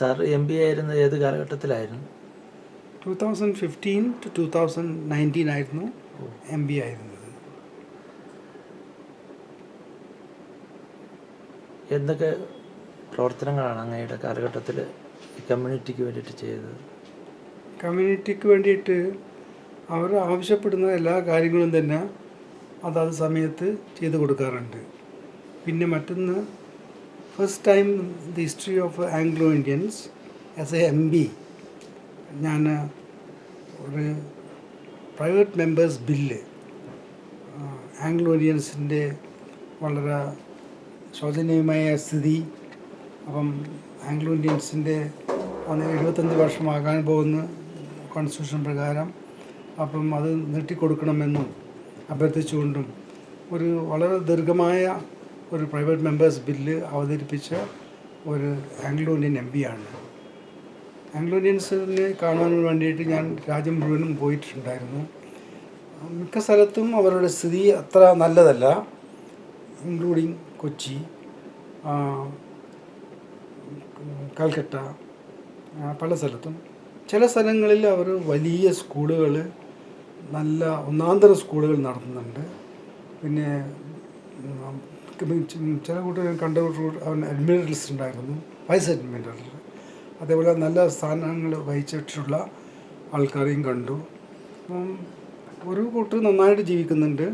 Sir MBA ആയിരുന്നത് ഏത് കാലഘട്ടത്തിലായിരുന്നു? 2015 to 2019 ആയിരുന്നു MBA ആയിരുന്നത്. എന്തൊക്കെ പ്രവർത്തനങ്ങളാണ് അങ്ങയുടെ കാലഘട്ടത്തിൽ കമ്മ്യൂണിറ്റിക്ക് വേണ്ടിയിട്ട് ചെയ്തത്? കമ്മ്യൂണിറ്റിക്ക് വേണ്ടിയിട്ട് അവർ ആവശ്യപ്പെടുന്ന എല്ലാ കാര്യങ്ങളും തന്നെ അതാത് സമയത്ത് ചെയ്തു കൊടുക്കാറുണ്ട്. പിന്നെ മറ്റൊന്ന്, first time the history of Anglo Indians as A MB ഞാൻ ഒരു പ്രൈവറ്റ് മെമ്പേഴ്സ് ബില്ല് ആംഗ്ലോ ഇന്ത്യൻസിൻ്റെ വളരെ ശോചനീയമായ സ്ഥിതി, അപ്പം ആംഗ്ലോ ഇന്ത്യൻസിൻ്റെ 75 വർഷമാകാൻ പോകുന്ന കോൺസ്റ്റിറ്റ്യൂഷൻ പ്രകാരം, അപ്പം അത് നീട്ടിക്കൊടുക്കണമെന്നും അഭ്യർത്ഥിച്ചുകൊണ്ടും ഒരു വളരെ ദീർഘമായ ഒരു പ്രൈവറ്റ് മെമ്പേഴ്സ് ബില്ല് അവതരിപ്പിച്ച ഒരു ആംഗ്ലോ ഇന്ത്യൻ MB ആണ്. ആംഗ്ലോ ഇന്ത്യൻസിനെ കാണാൻ വേണ്ടിയിട്ട് ഞാൻ രാജ്യം മുഴുവനും പോയിട്ടുണ്ടായിരുന്നു. മിക്ക സ്ഥലത്തും അവരുടെ സ്ഥിതി അത്ര നല്ലതല്ല, ഇൻക്ലൂഡിങ് കൊച്ചി, കൽക്കട്ട, പല സ്ഥലത്തും. ചില സ്ഥലങ്ങളിൽ അവർ വലിയ സ്കൂളുകൾ, നല്ല ഒന്നാന്തര സ്കൂളുകൾ നടത്തുന്നുണ്ട്. പിന്നെ ചില കൂട്ടർ കണ്ട അഡ്മിനിസ്ട്രേറ്റർസ് ഉണ്ടായിരുന്നു, വൈസ് അഡ്മിനിസ്ട്രേറ്റർ. അതേപോലെ നല്ല സ്ഥാനങ്ങൾ വഹിച്ചിട്ടുള്ള ആൾക്കാരെയും കണ്ടു. ഒരു കൂട്ടർ നന്നായിട്ട് ജീവിക്കുന്നുണ്ട്,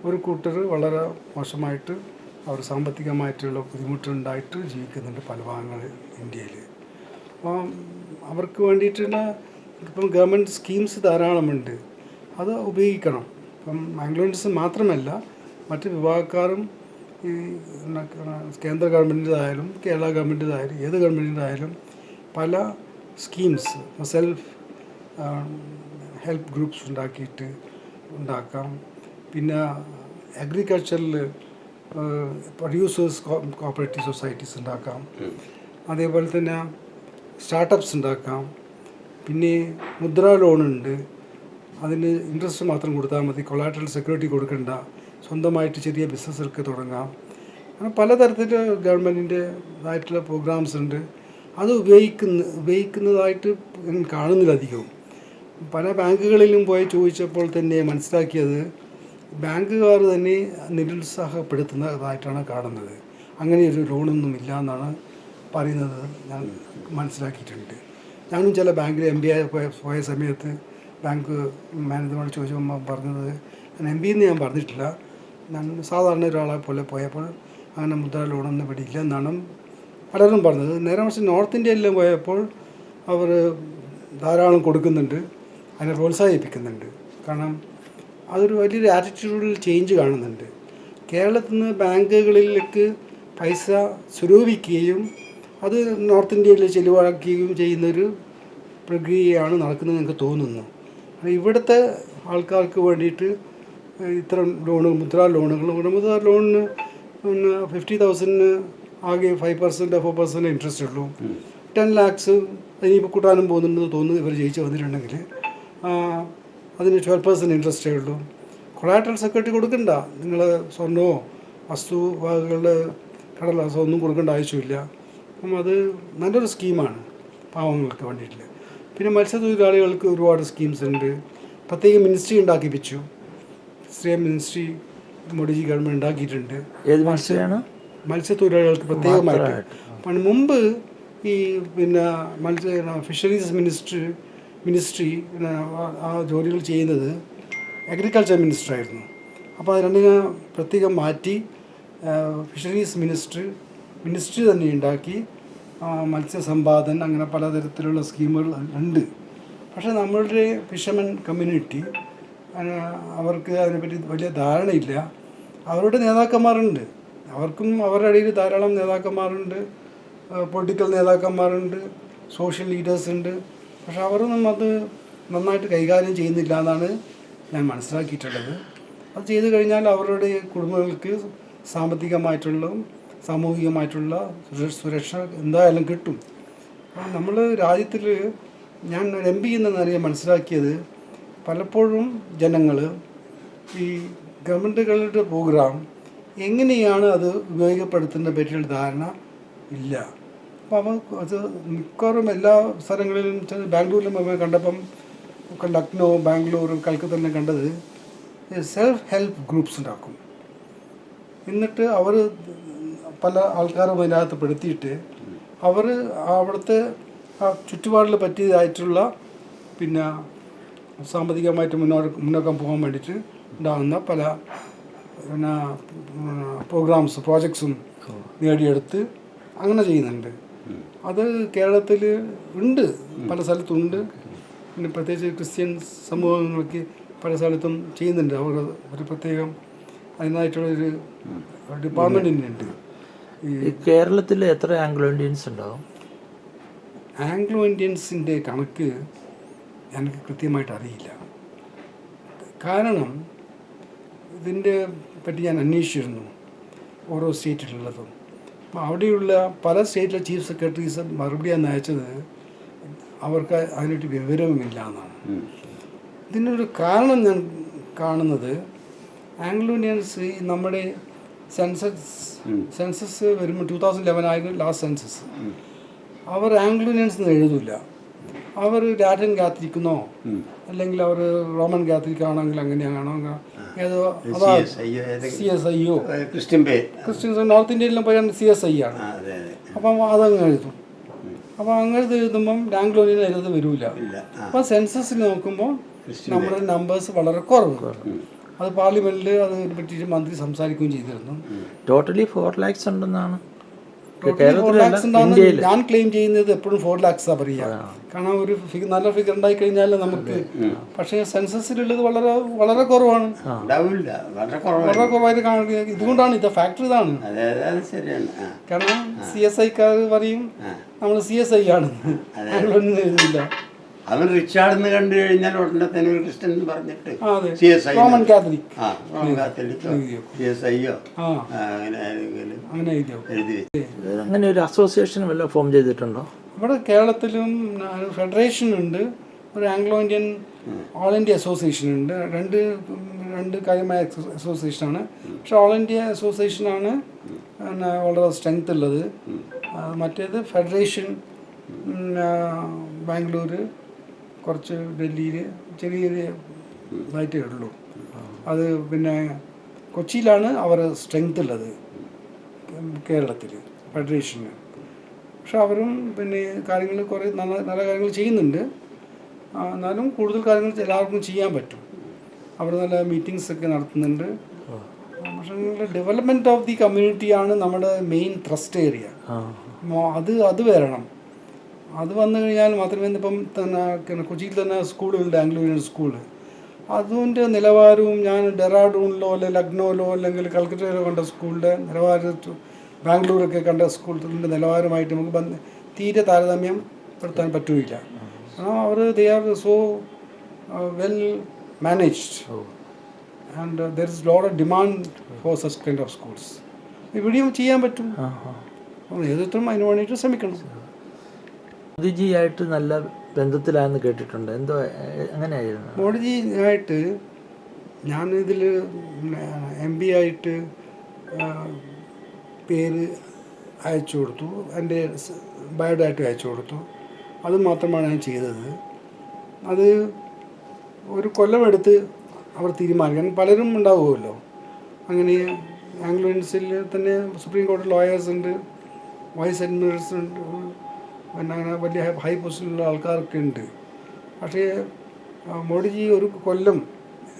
ഒരു കൂട്ടർ വളരെ മോശമായിട്ട് അവർ സാമ്പത്തികമായിട്ടുള്ള ബുദ്ധിമുട്ടുണ്ടായിട്ട് ജീവിക്കുന്നുണ്ട് പല ഭാഗങ്ങളിൽ ഇന്ത്യയിൽ. അപ്പം അവർക്ക് വേണ്ടിയിട്ടുള്ള ഇപ്പം ഗവൺമെൻറ് സ്കീംസ് ധാരാളമുണ്ട്, അത് ഉപയോഗിക്കണം. ഇപ്പം ആംഗ്ലോ ഇന്ത്യൻസ് മാത്രമല്ല, മറ്റ് വിഭാഗക്കാരും ഈ കേന്ദ്ര ഗവൺമെൻറ്റിൻ്റെതായാലും കേരള ഗവൺമെൻറ്റിൻ്റെതായാലും ഏത് ഗവൺമെൻറ്റിൻ്റെതായാലും പല സ്കീംസ്, സെൽഫ് ഹെൽപ്പ് ഗ്രൂപ്പ്സ് ഉണ്ടാക്കാം. പിന്നെ അഗ്രികൾച്ചറിൽ പ്രൊഡ്യൂസേഴ്സ് കോപ്പറേറ്റീവ് സൊസൈറ്റീസ് ഉണ്ടാക്കാം. അതേപോലെ തന്നെ സ്റ്റാർട്ടപ്സ് ഉണ്ടാക്കാം. പിന്നെ മുദ്രാ ലോണുണ്ട്, അതിന് ഇൻട്രസ്റ്റ് മാത്രം കൊടുത്താൽ മതി, കൊളാറ്ററൽ സെക്യൂരിറ്റി കൊടുക്കണ്ട, സ്വന്തമായിട്ട് ചെറിയ ബിസിനസ്സൊക്കെ തുടങ്ങാം. അങ്ങനെ പലതരത്തിൽ ഗവൺമെൻറ്റിൻ്റെതായിട്ടുള്ള പ്രോഗ്രാംസ് ഉണ്ട്. അത് ഉപയോഗിക്കുന്നതായിട്ട് കാണുന്നില്ല അധികവും. പല ബാങ്കുകളിലും പോയി ചോദിച്ചപ്പോൾ തന്നെ മനസ്സിലാക്കിയത്, ബാങ്കുകാർ തന്നെ നിരുത്സാഹപ്പെടുത്തുന്നതായിട്ടാണ് കാണുന്നത്. അങ്ങനെയൊരു ലോണൊന്നും ഇല്ല എന്നാണ് പറയുന്നത് ഞാൻ മനസ്സിലാക്കിയിട്ടുണ്ട്. ഞാനും ചില ബാങ്കിൽ MB പോയ സമയത്ത് ബാങ്ക് മാനേജർമാരോട് ചോദിച്ചപ്പോൾ പറഞ്ഞത്, ഞാൻ MB എന്ന് ഞാൻ പറഞ്ഞിട്ടില്ല, ഞാൻ സാധാരണ ഒരാളെ പോലെ പോയപ്പോൾ അങ്ങനെ മുദ്ര ലോണൊന്നും ഇവിടെ ഇല്ല എന്നാണ് പലരും പറഞ്ഞത്. നേരെ മറിച്ച് നോർത്ത് ഇന്ത്യയിലെല്ലാം പോയപ്പോൾ അവർ ധാരാളം കൊടുക്കുന്നുണ്ട്, അതിനെ പ്രോത്സാഹിപ്പിക്കുന്നുണ്ട്. കാരണം അതൊരു വലിയൊരു ആറ്റിറ്റ്യൂഡിൽ ചേഞ്ച് കാണുന്നുണ്ട്. കേരളത്തിൽ നിന്ന് ബാങ്കുകളിലേക്ക് പൈസ സ്വരൂപിക്കുകയും അത് നോർത്ത് ഇന്ത്യയിൽ ചെലവാക്കുകയും ചെയ്യുന്നൊരു പ്രക്രിയയാണ് നടക്കുന്നത് എനിക്ക് തോന്നുന്നു. ഇവിടുത്തെ ആൾക്കാർക്ക് വേണ്ടിയിട്ട് ഇത്തരം മുദ്രാ ലോണിന് 50,000 ആകെ 5% 4% ഇൻട്രസ്റ്റ് ഉള്ളൂ. 10 lakhs ഇനിയിപ്പോൾ കൂട്ടാനും പോകുന്നുണ്ടെന്ന് തോന്നുന്നു. ഇവർ ജയിച്ച് വന്നിട്ടുണ്ടെങ്കിൽ അതിന് 12% ഇൻട്രസ്റ്റേ ഉള്ളൂ. കൊളാറ്ററൽ സെക്യൂരിറ്റി കൊടുക്കണ്ട, നിങ്ങൾ സ്വർണ്ണമോ വസ്തുവകകളുടെ കടലാസോ ഒന്നും കൊടുക്കേണ്ട ആവശ്യമില്ല. അപ്പം അത് നല്ലൊരു സ്കീമാണ് പാവങ്ങൾക്ക് വേണ്ടിയിട്ട്. പിന്നെ മത്സ്യത്തൊഴിലാളികൾക്ക് ഒരുപാട് സ്കീംസ് ഉണ്ട്. പ്രത്യേക മിനിസ്ട്രി ഉണ്ടാക്കിപ്പിച്ചു, സ്ത്രീ മിനിസ്ട്രി മോഡിജി ഗവൺമെൻറ് ഉണ്ടാക്കിയിട്ടുണ്ട്. ഏത് മിനിസ്ട്രിയാണ്? മത്സ്യത്തൊഴിലാളികൾക്ക് പ്രത്യേകമായിട്ട്. മുമ്പ് ഈ പിന്നെ ഫിഷറീസ് മിനിസ്ട്രി ആ ജോലികൾ ചെയ്യുന്നത് അഗ്രികൾച്ചർ മിനിസ്റ്ററായിരുന്നു. അപ്പോൾ അത് രണ്ടിനെ പ്രത്യേകം മാറ്റി ഫിഷറീസ് മിനിസ്ട്രി തന്നെ ഉണ്ടാക്കി. മത്സ്യസമ്പാദൻ, അങ്ങനെ പലതരത്തിലുള്ള സ്കീമുകൾ ഉണ്ട്. പക്ഷേ നമ്മളുടെ ഫിഷർമെൻ കമ്മ്യൂണിറ്റി അവർക്ക് അതിനെപ്പറ്റി വലിയ ധാരണയില്ല. അവരുടെ നേതാക്കന്മാരുണ്ട്, അവർക്കും അവരുടെ ഇടയിൽ ധാരാളം നേതാക്കന്മാരുണ്ട്, പൊളിറ്റിക്കൽ നേതാക്കന്മാരുണ്ട്, സോഷ്യൽ ലീഡേഴ്സ് ഉണ്ട്. പക്ഷെ അവരൊന്നും അത് നന്നായിട്ട് കൈകാര്യം ചെയ്യുന്നില്ല എന്നാണ് ഞാൻ മനസ്സിലാക്കിയിട്ടുള്ളത്. അത് ചെയ്തു കഴിഞ്ഞാൽ അവരുടെ കുടുംബങ്ങൾക്ക് സാമൂഹികമായിട്ടുള്ള സുരക്ഷ എന്തായാലും കിട്ടും. നമ്മൾ രാജ്യത്തിൽ ഞാൻ MB എന്ന നിലയിൽ മനസ്സിലാക്കിയത്, പലപ്പോഴും ജനങ്ങൾ ഈ ഗവൺമെൻറ്റുകളുടെ പ്രോഗ്രാം എങ്ങനെയാണ് അത് ഉപയോഗപ്പെടുത്തുന്നതിനെ പറ്റിയുള്ള ധാരണ ഇല്ല. അപ്പോൾ അവൻ അത് മിക്കവാറും എല്ലാ സ്ഥലങ്ങളിലും ബാംഗ്ലൂരിലും അവൻ കണ്ടപ്പം ഒക്കെ ലക്നൗ, ബാംഗ്ലൂർ, കൽക്കത്തന്നെ കണ്ടത് സെൽഫ് ഹെൽപ്പ് ഗ്രൂപ്പ്സ് ഉണ്ടാക്കും. എന്നിട്ട് അവർ പല ആൾക്കാരും അതിനകത്ത് പെടുത്തിയിട്ട് അവർ അവിടുത്തെ ആ ചുറ്റുപാടിൽ പറ്റിയതായിട്ടുള്ള പിന്നെ സാമ്പത്തികമായിട്ട് മുന്നോക്കം പോകാൻ വേണ്ടിയിട്ട് ഉണ്ടാകുന്ന പല പിന്നെ പ്രോജക്ട്സും നേടിയെടുത്ത് അങ്ങനെ ചെയ്യുന്നുണ്ട്. അത് കേരളത്തിൽ ഉണ്ട്, പല സ്ഥലത്തുണ്ട്. പിന്നെ പ്രത്യേകിച്ച് ക്രിസ്ത്യൻ സമൂഹങ്ങൾക്ക് പല സ്ഥലത്തും ചെയ്യുന്നുണ്ട്. അവർ ഒരു പ്രത്യേകം അതിനായിട്ടുള്ളൊരു ഡിപ്പാർട്ട്മെൻ്റ് തന്നെയുണ്ട്. ഈ കേരളത്തിൽ എത്ര ആംഗ്ലോ ഇന്ത്യൻസ് ഉണ്ടാവും? ആംഗ്ലോ ഇന്ത്യൻസിൻ്റെ കണക്ക് എനിക്ക് കൃത്യമായിട്ട് അറിയില്ല. കാരണം ഇതിൻ്റെ പറ്റി ഞാൻ അന്വേഷിച്ചിരുന്നു ഓരോ സ്റ്റേറ്റിലുള്ളതും. അപ്പോൾ അവിടെയുള്ള പല സ്റ്റേറ്റിലെ ചീഫ് സെക്രട്ടറീസ് മറുപടി എന്ന് അയച്ചത് അവർക്ക് അതിനായിട്ട് വിവരവുമില്ല എന്നാണ്. ഇതിനൊരു കാരണം ഞാൻ കാണുന്നത് ആംഗ്ലോ ഇന്ത്യൻസ് നമ്മുടെ സെൻസസ് വരുമ്പോൾ 2011 ആയിരുന്നു ലാസ്റ്റ് സെൻസസ്. അവർ ആംഗ്ലോ ഇന്ത്യൻസ് എന്ന് എഴുതില്ല. അവർ ലാറ്റിൻ കാത്തലിക്കുന്നോ അല്ലെങ്കിൽ അവർ റോമൻ കാത്തലിക് ആണെങ്കിൽ അങ്ങനെയാണോ ഏതോ അതാ CSIO ക്രിസ്ത്യൻസ് നോർത്ത് ഇന്ത്യയിലും പോയാൽ CSI ആണ്. അപ്പം അതങ്ങ് എഴുതും. അപ്പോൾ അങ്ങനെ എഴുതുമ്പം ആംഗ്ലോ ഇന്ത്യൻ എഴുതി വരില്ല. അപ്പോൾ സെൻസസിൽ നോക്കുമ്പോൾ നമ്മുടെ നമ്പേഴ്സ് വളരെ കുറവ്. അത് പാർലമെന്റിൽ അതിനെ പറ്റിയിട്ട് മന്ത്രി സംസാരിക്കുകയും ചെയ്തിരുന്നു. ടോട്ടലി 4 lakhs ഉണ്ടെന്നാണ് ഞാൻ ക്ലെയിം ചെയ്യുന്നത്. എപ്പോഴും 4 lakhs പറയുക. കാരണം ഒരു നല്ല ഫിഗർ ഉണ്ടായി കഴിഞ്ഞാൽ നമുക്ക്, പക്ഷേ സെൻസസിലുള്ളത് വളരെ വളരെ കുറവാണ്. വളരെ കുറവായിട്ട് കാണുക. ഇതുകൊണ്ടാണ് ഇത് ഫാക്ടർ ഇതാണ്. കാരണം CSIക്കാർ പറയും നമ്മൾ CSI ആണ്, ഞങ്ങളൊന്നും എഴുതില്ല. അവൻ റിച്ചാർഡെന്ന് കണ്ടു കഴിഞ്ഞാൽ ഉടനെ തന്നെ ക്രിസ്ത്യൻ പറഞ്ഞിട്ട് റോമൻ കാത്തലിക് CSIയോ അങ്ങനെ എഴുതി. അങ്ങനെ ഒരു അസോസിയേഷൻ വല്ല ഫോം ചെയ്തിട്ടുണ്ടോ? ഇവിടെ കേരളത്തിലും ഫെഡറേഷൻ ഉണ്ട്, ഒരു Anglo Indian all India association ഉണ്ട്. രണ്ട് കാര്യമായ അസോസിയേഷനാണ്. പക്ഷെ ഓൾ ഇന്ത്യ അസോസിയേഷനാണ് വളരെ സ്ട്രെങ്ത് ഉള്ളത്. മറ്റേത് ഫെഡറേഷൻ ബാംഗ്ലൂർ, കുറച്ച് ഡൽഹിയിൽ ചെറിയ ചെറിയ ഇതായിട്ടേ ഉള്ളൂ. അത് പിന്നെ കൊച്ചിയിലാണ് അവർ സ്ട്രെങ്ത് ഉള്ളത് കേരളത്തിൽ ഫെഡറേഷന്. പക്ഷെ അവരും പിന്നെ കാര്യങ്ങൾ കുറേ നല്ല കാര്യങ്ങൾ ചെയ്യുന്നുണ്ട്. എന്നാലും കൂടുതൽ കാര്യങ്ങൾ എല്ലാവർക്കും ചെയ്യാൻ പറ്റും. അവർ നല്ല മീറ്റിങ്സ് ഒക്കെ നടത്തുന്നുണ്ട്. പക്ഷേ ഡെവലപ്മെൻറ്റ് ഓഫ് ദി കമ്മ്യൂണിറ്റിയാണ് നമ്മുടെ മെയിൻ ത്രസ്റ്റ് ഏരിയ. അത് വരണം. അത് വന്നു കഴിഞ്ഞാൽ മാത്രമേ ഇപ്പം തന്നെ കൊച്ചിയിൽ തന്നെ സ്കൂളുകളുണ്ട്, ആംഗ്ലോ ഇന്ത്യൻ സ്കൂള്. അതിൻ്റെ നിലവാരവും ഞാൻ ഡെറാഡൂണിലോ അല്ലെങ്കിൽ ലക്നൗവിലോ അല്ലെങ്കിൽ കൽക്കട്ടയിലോ കണ്ട സ്കൂളിൻ്റെ നിലവാരത്തിൽ ബാംഗ്ലൂരൊക്കെ കണ്ട സ്കൂളിൻ്റെ നിലവാരമായിട്ട് നമുക്ക് തീരെ താരതമ്യം പെടുത്താൻ പറ്റില്ല. അവർ they are so well managed and there is lot of demand for such kind of schools. ഇവിടെയും ചെയ്യാൻ പറ്റും. ഏതൊരുത്തരും അതിന് വേണ്ടിയിട്ട് ശ്രമിക്കണം. മോദിജിയായിട്ട് നല്ല ബന്ധത്തിലാണെന്ന് കേട്ടിട്ടുണ്ട്. എന്തോ എങ്ങനെയായിരുന്നു? മോഡിജിയായിട്ട് ഞാനിതിൽ MP ആയിട്ട് പേര് അയച്ചു കൊടുത്തു, എൻ്റെ ബയോഡാറ്റ അയച്ചു കൊടുത്തു. അത് മാത്രമാണ് ഞാൻ ചെയ്തത്. അത് ഒരു കൊല്ലമെടുത്ത് അവർ തീരുമാനിക്കാൻ, പലരും ഉണ്ടാവുമല്ലോ. അങ്ങനെ ആംഗ്ലോ ഇന്ത്യൻസിൽ തന്നെ സുപ്രീം കോടതി ലോയേഴ്സ് ഉണ്ട്, വൈസ് അഡ്മിനിസ്ട്രേറ്റേഴ്സ് ഉണ്ട്, പിന്നെ അങ്ങനെ വലിയ ഹൈ പൊസിഷനിലുള്ള ആൾക്കാരൊക്കെ ഉണ്ട്. പക്ഷേ മോഡിജി ഒരു കൊല്ലം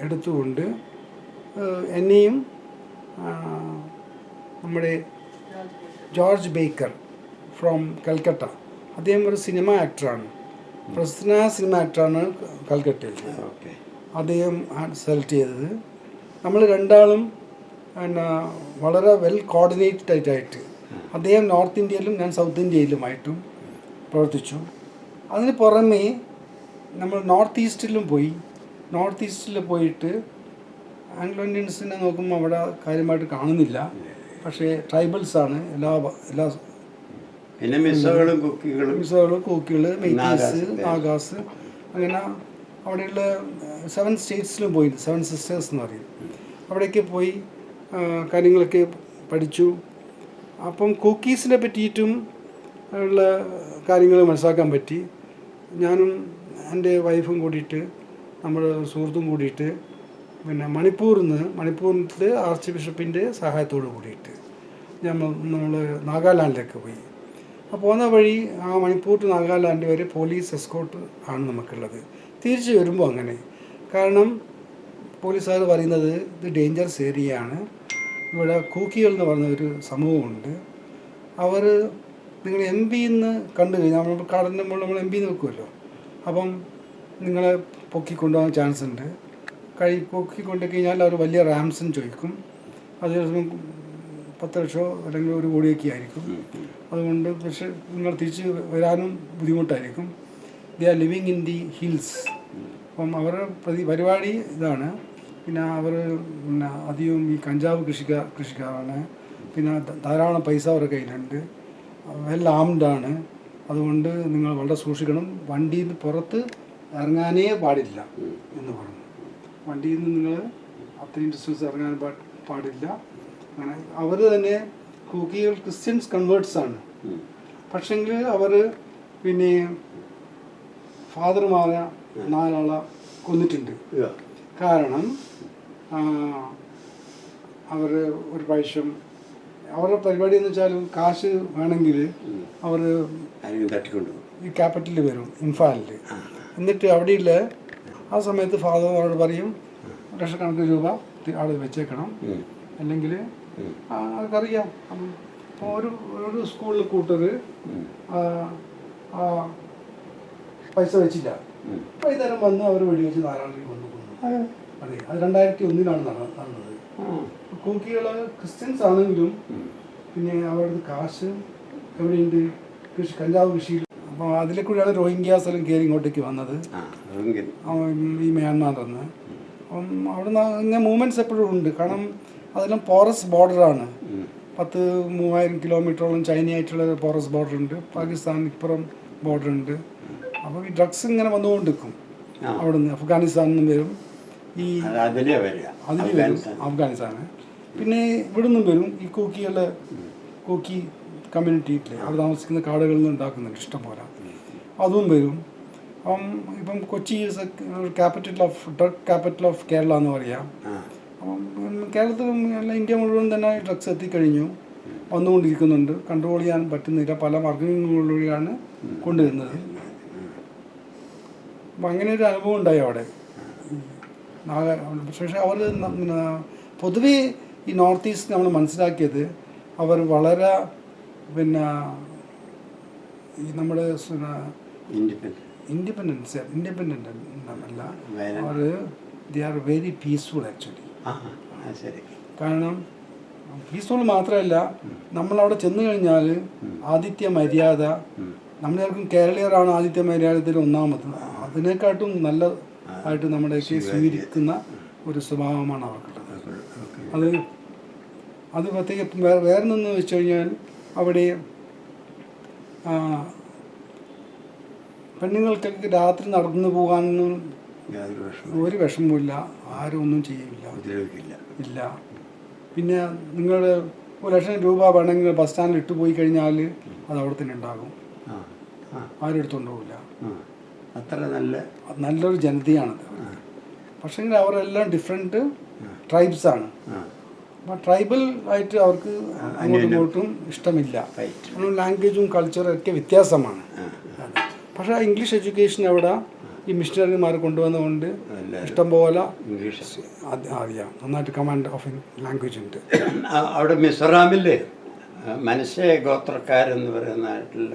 എടുത്തുകൊണ്ട് എന്നെയും നമ്മുടെ ജോർജ് ബേക്കർ ഫ്രോം കൽക്കട്ട, അദ്ദേഹം ഒരു സിനിമ ആക്ടറാണ്, പ്രസിദ്ധ സിനിമ ആക്ടറാണ് കൽക്കട്ടയിൽ. അദ്ദേഹം സെലക്ട് ചെയ്തത്. നമ്മൾ രണ്ടാളും പിന്നെ വളരെ വെൽ കോർഡിനേറ്റഡ് ആയിട്ട്, അദ്ദേഹം നോർത്ത് ഇന്ത്യയിലും ഞാൻ സൗത്ത് ഇന്ത്യയിലുമായിട്ടും പ്രവർത്തിച്ചു. അതിന് പുറമേ നമ്മൾ നോർത്ത് ഈസ്റ്റിലും പോയി. നോർത്ത് ഈസ്റ്റിൽ പോയിട്ട് ആംഗ്ലോ ഇന്ത്യൻസിനെ നോക്കുമ്പോൾ അവിടെ കാര്യമായിട്ട് കാണുന്നില്ല. പക്ഷേ ട്രൈബൽസാണ് എല്ലാ പിന്നെ മിസോകളും കുക്കികൾ, മെയ്റ്റീസ്, നാഗാസ്, അങ്ങനെ അവിടെയുള്ള 7 സ്റ്റേറ്റ്സിലും പോയി. 7 സിസ്റ്റേഴ്സ് എന്ന് പറയും. അവിടേക്ക് പോയി കാര്യങ്ങളൊക്കെ പഠിച്ചു. അപ്പം കുക്കീസിനെ പറ്റിയിട്ടും ഉള്ള കാര്യങ്ങൾ മനസ്സിലാക്കാൻ പറ്റി. ഞാനും എൻ്റെ വൈഫും കൂടിയിട്ട് നമ്മുടെ സുഹൃത്തും കൂടിയിട്ട് പിന്നെ മണിപ്പൂരിൽ ആർച്ച് ബിഷപ്പിൻ്റെ സഹായത്തോട് കൂടിയിട്ട് നമ്മൾ നാഗാലാൻഡിലേക്ക് പോയി. അപ്പോൾ പോകുന്ന വഴി ആ മണിപ്പൂർ ടു നാഗാലാൻഡ് വരെ പോലീസ് എസ്കോർട്ട് ആണ് നമുക്കുള്ളത്. തിരിച്ച് വരുമ്പോൾ അങ്ങനെ, കാരണം പോലീസുകാർ പറയുന്നത് ഇത് ഡേഞ്ചറസ് ഏരിയയാണ്, ഇവിടെ കൂക്കികൾ എന്ന് പറഞ്ഞ ഒരു സമൂഹമുണ്ട്, അവർ നിങ്ങൾ എം പിന്ന് കണ്ടു കഴിഞ്ഞാൽ നമ്മൾ കാടിൻ്റെ മുകളിൽ നമ്മൾ എം പിന്ന് വെക്കുമല്ലോ, അപ്പം നിങ്ങളെ പൊക്കിക്കൊണ്ടുപോകാൻ ചാൻസ് ഉണ്ട്. പൊക്കിക്കൊണ്ടു കഴിഞ്ഞാൽ അവർ വലിയ റാംസും ചോദിക്കും. അത് 10 ലക്ഷമോ അല്ലെങ്കിൽ 1 കോടിയൊക്കെ ആയിരിക്കും. അതുകൊണ്ട് പക്ഷേ നിങ്ങൾ തിരിച്ച് വരാനും ബുദ്ധിമുട്ടായിരിക്കും. They are living in the hills. അപ്പം അവരുടെ പരിപാടി ഇതാണ്. പിന്നെ അവർ പിന്നെ അധികവും ഈ കഞ്ചാവ് കൃഷിക്കാരാണ്. പിന്നെ ധാരാളം പൈസ അവരുടെ കയ്യിലുണ്ട്, വെൽ ആംഡാണ്. അതുകൊണ്ട് നിങ്ങൾ വളരെ സൂക്ഷിക്കണം, വണ്ടിയിൽ നിന്ന് പുറത്ത് ഇറങ്ങാനേ പാടില്ല എന്ന് പറഞ്ഞു. വണ്ടിയിൽ നിന്ന് നിങ്ങൾ അത്രയും ഡിസ്റ്റൻസ് ഇറങ്ങാൻ പാടില്ല. അങ്ങനെ അവർ തന്നെ കൂക്കികൾ ക്രിസ്ത്യൻസ് കൺവേർട്സ് ആണ്. പക്ഷെങ്കിൽ അവർ പിന്നെ ഫാദർമാരെ 4 ആളെ കൊന്നിട്ടുണ്ട്. കാരണം അവർ ഒരു പ്രാവശ്യം അവരുടെ പരിപാടി എന്ന് വെച്ചാൽ കാശ് വേണമെങ്കിൽ അവർ ഈ ക്യാപിറ്റലിൽ വരും, ഇംഫാലിൽ. എന്നിട്ട് അവിടെയില്ല ആ സമയത്ത് ഫാദർമാരോട് പറയും ലക്ഷക്കണക്കിന് രൂപ ആൾ വെച്ചേക്കണം, അല്ലെങ്കിൽ അവർക്കറിയാം. അപ്പോൾ ഒരു സ്കൂളിൽ കൂട്ടർ പൈസ വെച്ചില്ല, വൈകുന്നേരം വന്ന് അവർ വെടിവെച്ച് 4 ആളുകൾ വന്നു കൊന്നു. അതെ, അത് 2001 നടന്നത്. കൂക്കികൾ ക്രിസ്ത്യൻസ് ആണെങ്കിലും പിന്നെ അവരുടെ കാശ് എവിടെയുണ്ട്, കഞ്ചാവ് കൃഷിയിൽ. അപ്പോൾ അതിലെ കൂടിയാണ് റോഹിംഗ്യാസ് എല്ലാം കയറി ഇങ്ങോട്ടേക്ക് വന്നത്, ഈ മ്യാൻമാറിൽ നിന്ന്. അപ്പം അവിടെ നിന്ന് ഇങ്ങനെ മൂവ്മെൻറ്റ്സ് എപ്പോഴും ഉണ്ട്. കാരണം അതെല്ലാം പോറസ് ബോർഡറാണ്. 30,000 കിലോമീറ്ററോളം ചൈനയായിട്ടുള്ള പോറസ് ബോർഡർ ഉണ്ട്, പാകിസ്ഥാൻ ഇപ്പുറം ബോർഡർ ഉണ്ട്. അപ്പോൾ ഈ ഡ്രഗ്സ് ഇങ്ങനെ വന്നുകൊണ്ടിരിക്കും. അവിടെ നിന്ന് അഫ്ഗാനിസ്ഥാനിൽ നിന്നും വരും, ഈ അതിൽ വരും അഫ്ഗാനിസ്ഥാന്. പിന്നെ ഇവിടെ നിന്നും വരും ഈ കൂക്കി കമ്മ്യൂണിറ്റിയിൽ അവിടെ താമസിക്കുന്ന കാടുകളിൽ നിന്ന് ഉണ്ടാക്കുന്നുണ്ട് ഇഷ്ടംപോലെ, അതും വരും. ഇപ്പം Kochi drug capital of Kerala എന്ന് പറയാം. അപ്പം കേരളത്തിലും അല്ല ഇന്ത്യ മുഴുവൻ തന്നെ ഡ്രഗ്സ് എത്തിക്കഴിഞ്ഞു, വന്നുകൊണ്ടിരിക്കുന്നുണ്ട്. കൺട്രോൾ ചെയ്യാൻ പറ്റുന്നില്ല, പല മാർഗങ്ങളിലൂടെയാണ് കൊണ്ടുവരുന്നത്. അപ്പം അങ്ങനെ ഒരു അനുഭവം ഉണ്ടായി അവിടെ. പക്ഷേ അവർ പൊതുവേ ഈ നോർത്ത് ഈസ്റ്റ് നമ്മൾ മനസ്സിലാക്കിയത് അവർ വളരെ പിന്നെ ഈ നമ്മുടെ ഇൻഡിപെൻഡൻ്റ് അല്ല, അവർ they are very peaceful actually. കാരണം പീസ്ഫുൾ മാത്രമല്ല, നമ്മളവിടെ ചെന്ന് കഴിഞ്ഞാൽ ആതിഥ്യ മര്യാദ, നമ്മളെല്ലാവർക്കും കേരളീയരാണ് ആതിഥ്യ മര്യാദത്തിൽ ഒന്നാമത്, അതിനെക്കാട്ടും നല്ലതായിട്ട് നമ്മുടെയൊക്കെ സ്വീകരിക്കുന്ന ഒരു സ്വഭാവമാണ് അവർക്കുള്ളത്. അത് പ്രത്യേകം വേറെ നിന്ന് വെച്ച് കഴിഞ്ഞാൽ അവിടെ പെണ്ണുങ്ങൾക്കൊക്കെ രാത്രി നടന്നു പോകാനൊന്നും ഒരു വിഷമവുമില്ല, ആരും ഒന്നും ചെയ്യില്ല ഇല്ല. പിന്നെ നിങ്ങൾ 1 ലക്ഷം രൂപ വേണമെങ്കിൽ ബസ് സ്റ്റാൻഡിൽ ഇട്ട് പോയി കഴിഞ്ഞാൽ അത് അവിടെ തന്നെ ഉണ്ടാകും, ആരും എടുത്തുകൊണ്ട് പോകില്ല. അത്ര നല്ലൊരു ജനതയാണത്. പക്ഷേ അവരെല്ലാം ഡിഫറെൻറ്റ് ട്രൈബ്സാണ്. അപ്പം ട്രൈബൽ ആയിട്ട് അവർക്ക് അങ്ങോട്ടും ഇങ്ങോട്ടും ഇഷ്ടമില്ല. ലാംഗ്വേജും കൾച്ചറും ഒക്കെ വ്യത്യാസമാണ്. പക്ഷേ ഇംഗ്ലീഷ് എഡ്യൂക്കേഷൻ അവിടെ ഈ മിഷണറിമാർ കൊണ്ടുവന്നുകൊണ്ട് ഇഷ്ടംപോലെ അറിയാം, നന്നായിട്ട് കമാൻഡ് ഓഫ് ലാംഗ്വേജ് ഉണ്ട്. അവിടെ മിസോറാമിൽ മനസ്സേ ഗോത്രക്കാരെന്ന് പറയുന്നതായിട്ടുള്ള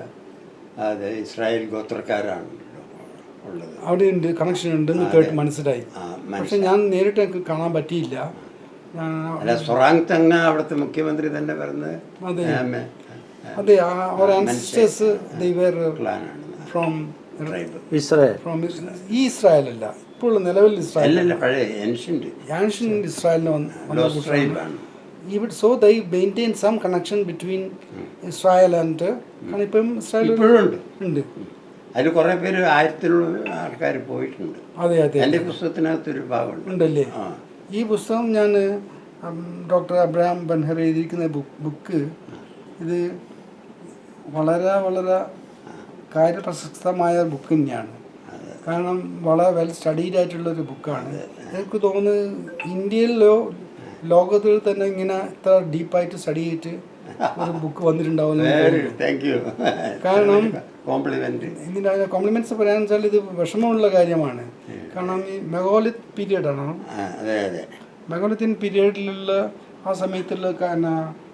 അത് ഇസ്രായേൽ ഗോത്രക്കാരാണല്ലോ ഉള്ളത്. അവിടെ ഉണ്ട്, കണക്ഷൻ ഉണ്ടെന്ന് കേട്ട് മനസ്സിലായി. പക്ഷെ ഞാൻ നേരിട്ട് എനിക്ക് കാണാൻ പറ്റിയില്ല. സൊറാങ് തന്നെ അവിടുത്തെ മുഖ്യമന്ത്രി തന്നെ പറഞ്ഞത്. അതെ, അവർ ആൻസസ്റ്റേഴ്സ് ഫ്രോം ഈ ഇസ്രായേൽ അല്ല, ഇപ്പോൾ നിലവിൽ ഇസ്രായേൽ ആൻഷ്യന്റ് ഇസ്രായേലിന് വന്ന. So they maintain some connection between Israel and കാരണം ഇപ്പം ഇസ്രായേൽ ഉണ്ട്. അതിൽ കുറേ പേര് 1000 ആൾക്കാർ പോയിട്ടുണ്ട്. അതെ അതെ, എൻ്റെ പുസ്തകത്തിനകത്തൊരു ഭാഗമുണ്ട് ഉണ്ടല്ലേ. ഈ പുസ്തകം ഞാൻ ഡോക്ടർ അബ്രഹാം ബൻഹർ എഴുതിയിരിക്കുന്ന ബുക്ക്, ഇത് വളരെ വളരെ കാര്യപ്രശസ്തമായ ബുക്ക് തന്നെയാണ്. കാരണം വളരെ വെൽ സ്റ്റഡീഡ് ആയിട്ടുള്ളൊരു ബുക്കാണ്. എനിക്ക് തോന്നുന്നു ഇന്ത്യയിലോ ലോകത്തിൽ തന്നെ ഇങ്ങനെ ഇത്ര ഡീപ്പായിട്ട് സ്റ്റഡി ചെയ്തിട്ട് ഒരു ബുക്ക് വന്നിട്ടുണ്ടാവുന്നു. കാരണം ഇതിൻ്റെ കോംപ്ലിമെൻറ്റ്സ് പറയാന്ന് വെച്ചാൽ ഇത് വിഷമമുള്ള കാര്യമാണ്. കാരണം ഈ മെഗോലിത്ത് പീരീഡാണ്. മെഗോലിത്തിൻ പീരീഡിലുള്ള ആ സമയത്തുള്ള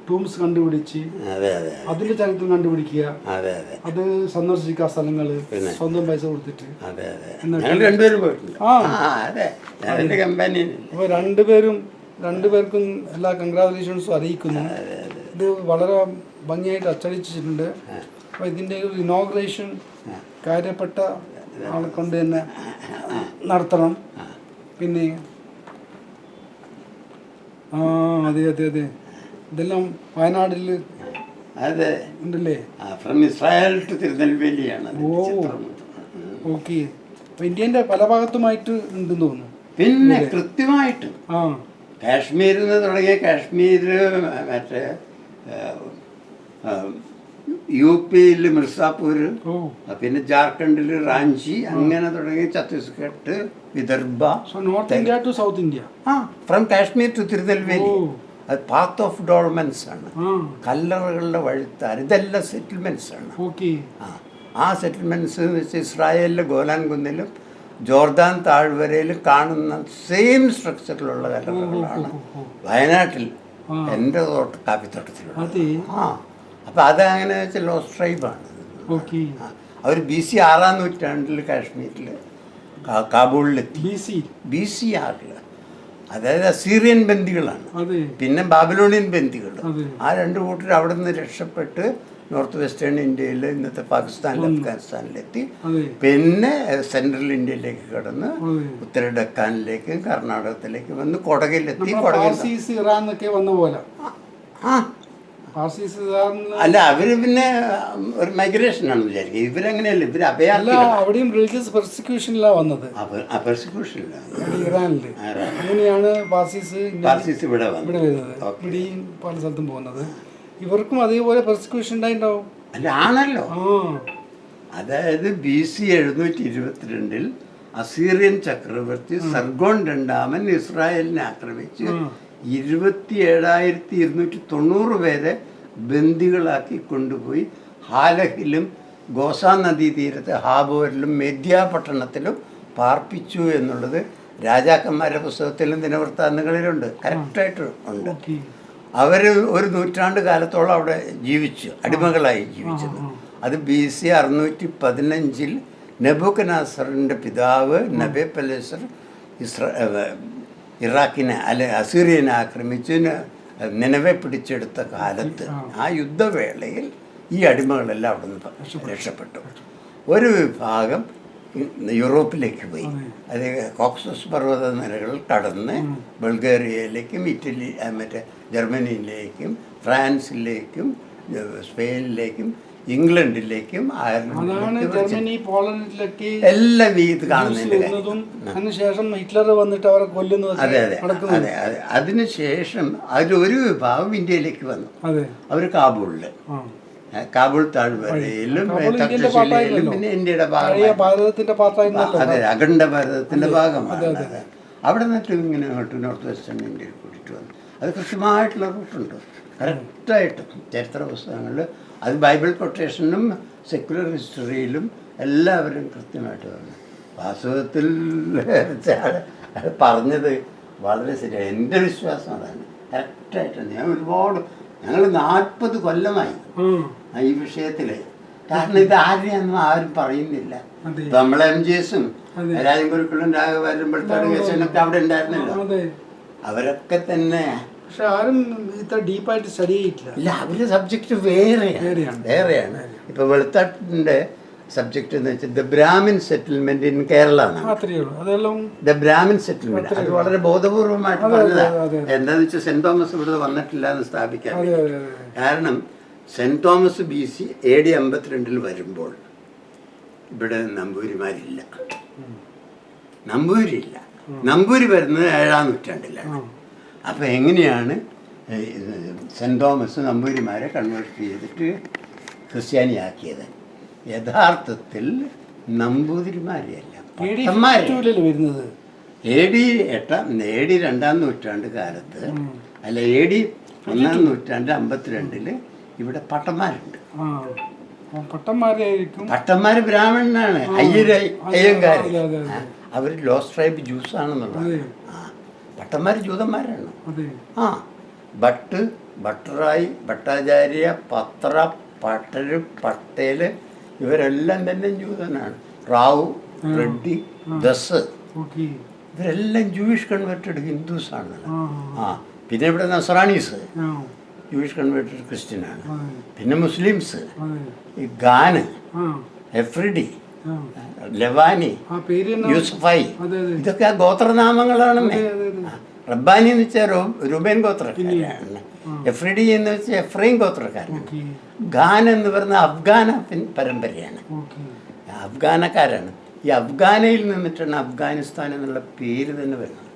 ടൂംസ് കണ്ടുപിടിച്ച് അതിന്റെ ചരിത്രം കണ്ടുപിടിക്കുക, അത് സന്ദർശിക്കുക സ്ഥലങ്ങള് സ്വന്തം പൈസ കൊടുത്തിട്ട്. അപ്പൊ രണ്ടുപേർക്കും എല്ലാ കൺഗ്രാജുലേഷൻസും അറിയിക്കുന്നു. ഇത് വളരെ ഭംഗിയായിട്ട് അച്ചടിച്ചിട്ടുണ്ട്. അപ്പൊ ഇതിന്റെ ഒരു ഇനോഗ്രേഷൻ കാര്യപ്പെട്ട ആളെ കൊണ്ട് തന്നെ നടത്തണം. പിന്നെ അതെ അതെ അതെ ഇതെല്ലാം വയനാട്ടിൽ ഉണ്ടല്ലേ? ഓ ഓക്കെ. അപ്പൊ ഇന്ത്യന്റെ പല ഭാഗത്തുമായിട്ട് ഉണ്ടെന്ന് തോന്നുന്നു. പിന്നെ കൃത്യമായിട്ടും കാശ്മീരിൽ നിന്ന് തുടങ്ങിയ കാശ്മീര് മറ്റേ യു പിയിൽ മിർസാപൂർ, പിന്നെ ജാർഖണ്ഡിൽ റാഞ്ചി, അങ്ങനെ തുടങ്ങി Chhattisgarh, Vidarbha, north India to south India, from Kashmir to Tirunelveli. അത് പാത്ത് ഓഫ് ഡോൾമെന്റ്സ് ആണ്, കല്ലറകളുടെ വഴുത്താൻ. ഇതെല്ലാം സെറ്റിൽമെന്റ്സ് ആണ്. ആ സെറ്റിൽമെന്റ്സ് എന്ന് വെച്ചാൽ ഇസ്രായേലിലെ ഗോലാൻ കുന്നിലും ജോർദാൻ താഴ്വരയിലും കാണുന്ന സെയിം സ്ട്രക്ചറിലുള്ള കല്ലറകളാണ് വയനാട്ടിൽ എൻ്റെ കാപ്പിത്തോട്ടത്തിലുള്ള. അപ്പം അതങ്ങനെ വെച്ചാൽ ലോസ്റ്റ് ട്രൈബാണ്. അവർ BC 6-ാം നൂറ്റാണ്ടിൽ കാശ്മീരിൽ കാബൂളിലെത്തി. BC 6. അതായത് അസീറിയൻ ബന്ദികളാണ്, പിന്നെ ബാബിലോണിയൻ ബന്ദികൾ. ആ രണ്ട് കൂട്ടർ അവിടെ നിന്ന് രക്ഷപ്പെട്ട് നോർത്ത് വെസ്റ്റേൺ ഇന്ത്യയിൽ, ഇന്നത്തെ പാകിസ്ഥാനിലും അഫ്ഗാനിസ്ഥാനിലെത്തി. പിന്നെ സെൻട്രൽ ഇന്ത്യയിലേക്ക് കടന്ന് ഉത്തര ഡക്കാനിലേക്കും കർണാടകത്തിലേക്കും വന്ന് കൊടകിലെത്തി. അല്ല, അവര് പിന്നെ ഒരു മൈഗ്രേഷൻ ആണെന്ന് വിചാരിക്കുക. ഇവരങ്ങനെയല്ല, ഇവര് അവിടെയും റിലീജിയസ് പെർസിക്യൂഷനിലാണ് വന്നത്. ഇറാനില് അങ്ങനെയാണ് പാർസീസ് ഇവിടെ വരുന്നത്. ഇവിടെയും പല സ്ഥലത്തും പോകുന്നത്. ഇവർക്കും അതേപോലെ പെർസിക്യൂഷൻ ഉണ്ടായിട്ടുണ്ടാവും. അല്ല, ആണല്ലോ. അതായത് BC 722 അസീറിയൻ ചക്രവർത്തി സർഗോൺ രണ്ടാമൻ ഇസ്രായേലിനെ ആക്രമിച്ച് 27,290 പേരെ ബന്ദികളാക്കി കൊണ്ടുപോയി ഹാലഹിലും ഗോസാ നദീതീരത്ത് ഹാബോരിലും മെദ്യ പട്ടണത്തിലും പാർപ്പിച്ചു എന്നുള്ളത് രാജാക്കന്മാരുടെ പുസ്തകത്തിലും ദിനവൃത്താന്തങ്ങളിലുണ്ട്. കറക്റ്റായിട്ട് ഉണ്ട്. അവർ ഒരു നൂറ്റാണ്ട് കാലത്തോളം അവിടെ ജീവിച്ചു, അടിമകളായി ജീവിച്ചത്. അത് BC 615 നെബൂഖദ്നേസറിൻ്റെ പിതാവ് നബൂഖദ്നേസർ ഇറാഖിനെ അസീറിയനെ ആക്രമിച്ച് നിനവെ പിടിച്ചെടുത്ത കാലത്ത് ആ യുദ്ധവേളയിൽ ഈ അടിമകളെല്ലാം അവിടെ നിന്ന് രക്ഷപ്പെട്ടു. ഒരു വിഭാഗം യൂറോപ്പിലേക്ക് പോയി. അത് കോക്സസ് പർവ്വത നിരകൾ കടന്ന് ബൾഗേറിയയിലേക്കും ഇറ്റലി മറ്റേ ജർമ്മനിയിലേക്കും ഫ്രാൻസിലേക്കും സ്പെയിനിലേക്കും ഇംഗ്ലണ്ടിലേക്കും എല്ലാം ഇത് കാണുന്നതിൻ്റെ അതിനുശേഷം ഹിറ്റ്ലർ വന്നിട്ട് അവരെ കൊല്ലുന്നത്. അതെ അതെ അതെ അതെ. അതിനുശേഷം അതിലൊരു വിഭാഗം ഇന്ത്യയിലേക്ക് വന്നു. അവർ കാബൂളില്, കാബൂൾ താഴ്വരയിലും തക്ഷശിലയിലും, പിന്നെ ഇന്ത്യയുടെ ഭാഗം, അതെ, അഖണ്ഡ ഭാരതത്തിന്റെ ഭാഗമാണ്. അവിടെ നിന്നിട്ട് ഇങ്ങനെ നോർത്ത് വെസ്റ്റേൺ ഇന്ത്യയിൽ കൂട്ടിയിട്ട് വന്നു. അത് കൃത്യമായിട്ടുള്ള റൂട്ടുണ്ട്, കറക്റ്റായിട്ട് ചരിത്ര പുസ്തകങ്ങളിൽ. അത് ബൈബിൾ കൊട്ടേഷനും സെക്യുലർ ഹിസ്റ്ററിയിലും എല്ലാവരും കൃത്യമായിട്ട് പറഞ്ഞു. വാസ്തവത്തിൽ പറഞ്ഞത് വളരെ ശരിയാണ്. എൻ്റെ വിശ്വാസം അതാണ്, കറക്റ്റായിട്ടാണ്. ഞങ്ങൾ 40 കൊല്ലമായി ഈ വിഷയത്തിൽ. കാരണം ഇത് ആരെയൊന്നും ആരും പറയുന്നില്ല. നമ്മളെ MGSും രാജഗുരുക്കളും രാഘവരമ്പഴത്താട് കേശവനൊക്കെ അവിടെ ഉണ്ടായിരുന്നല്ലോ. അവരൊക്കെ തന്നെ പക്ഷെ ആരും ഇത്ര ഡീപ്പായിട്ട് സ്റ്റഡി ചെയ്തിട്ടില്ല. ഇല്ല, അവരുടെ സബ്ജക്റ്റ് വേറെയാണ്. ഇപ്പൊ വെളുത്താട്ടിന്റെ സബ്ജക്റ്റ് എന്ന് വെച്ചാൽ the Brahmin settlement in Kerala എന്നാണ്. ദ ബ്രാഹ്മിൻ സെറ്റിൽമെന്റ് അത് വളരെ ബോധപൂർവമായിട്ട് പറഞ്ഞതാണ്. എന്താന്ന് വെച്ചാൽ സെന്റ് തോമസ് ഇവിടെ വന്നിട്ടില്ല എന്ന് സ്ഥാപിക്കാൻ. കാരണം സെന്റ് തോമസ് BC AD 52 വരുമ്പോൾ ഇവിടെ നമ്പൂരിമാരില്ല. നമ്പൂരി വരുന്നത് 7-ാം നൂറ്റാണ്ടിലാണ്. അപ്പോൾ എങ്ങനെയാണ് സെൻറ്റ് തോമസ് നമ്പൂരിമാരെ കൺവേർട്ട് ചെയ്തിട്ട് ക്രിസ്ത്യാനിയാക്കിയത്. യഥാർത്ഥത്തിൽ നമ്പൂതിരിമാരെയല്ല, വരുന്നത് AD 2-ാം നൂറ്റാണ്ട് കാലത്ത്, അല്ല AD 1-ാം നൂറ്റാണ്ട് 52 ഇവിടെ പട്ടന്മാരുണ്ട്. പട്ടന്മാര് ബ്രാഹ്മണനാണ്, അയ്യങ്കാര്. അവർ ലോസ്റ്റ് ട്രൈബ് ജ്യൂസ് ആണെന്നുള്ളത്. പട്ടന്മാര് ജൂതന്മാരാണ്. ഭട്ടറായി, ഭട്ടാചാര്യ, പത്ര, പട്ടര്, പട്ടേല് ഇവരെല്ലാം തന്നെ ജൂതനാണ്. റാവു, റെഡ്ഡി, ദസ് ഇവരെല്ലാം ജൂയിഷ് കൺവേർട്ടഡ് ഹിന്ദുസാണ്. പിന്നെ ഇവിടെ നസ്രാണീസ് ജൂയിഷ് കൺവേർട്ടഡ് ക്രിസ്ത്യനാണ്. പിന്നെ മുസ്ലിംസ്, ഗാന്, എഫ്രിഡി, ലവാനി, യൂസഫായി, ഇതൊക്കെ ആ ഗോത്രനാമങ്ങളാണ്. റബ്ബാനി എന്ന് വെച്ചാൽ രൂപേൻ ഗോത്രക്കാരാണ്. എഫ്രിഡി എന്ന് വെച്ചാൽ എഫ്രൈം ഗോത്രക്കാരാണ്. ഖാൻ എന്ന് പറഞ്ഞ അഫ്ഗാന പരമ്പരയാണ്, അഫ്ഗാനക്കാരാണ്. ഈ അഫ്ഗാനയിൽ നിന്നിട്ടാണ് അഫ്ഗാനിസ്ഥാൻ എന്നുള്ള പേര് തന്നെ വരുന്നത്.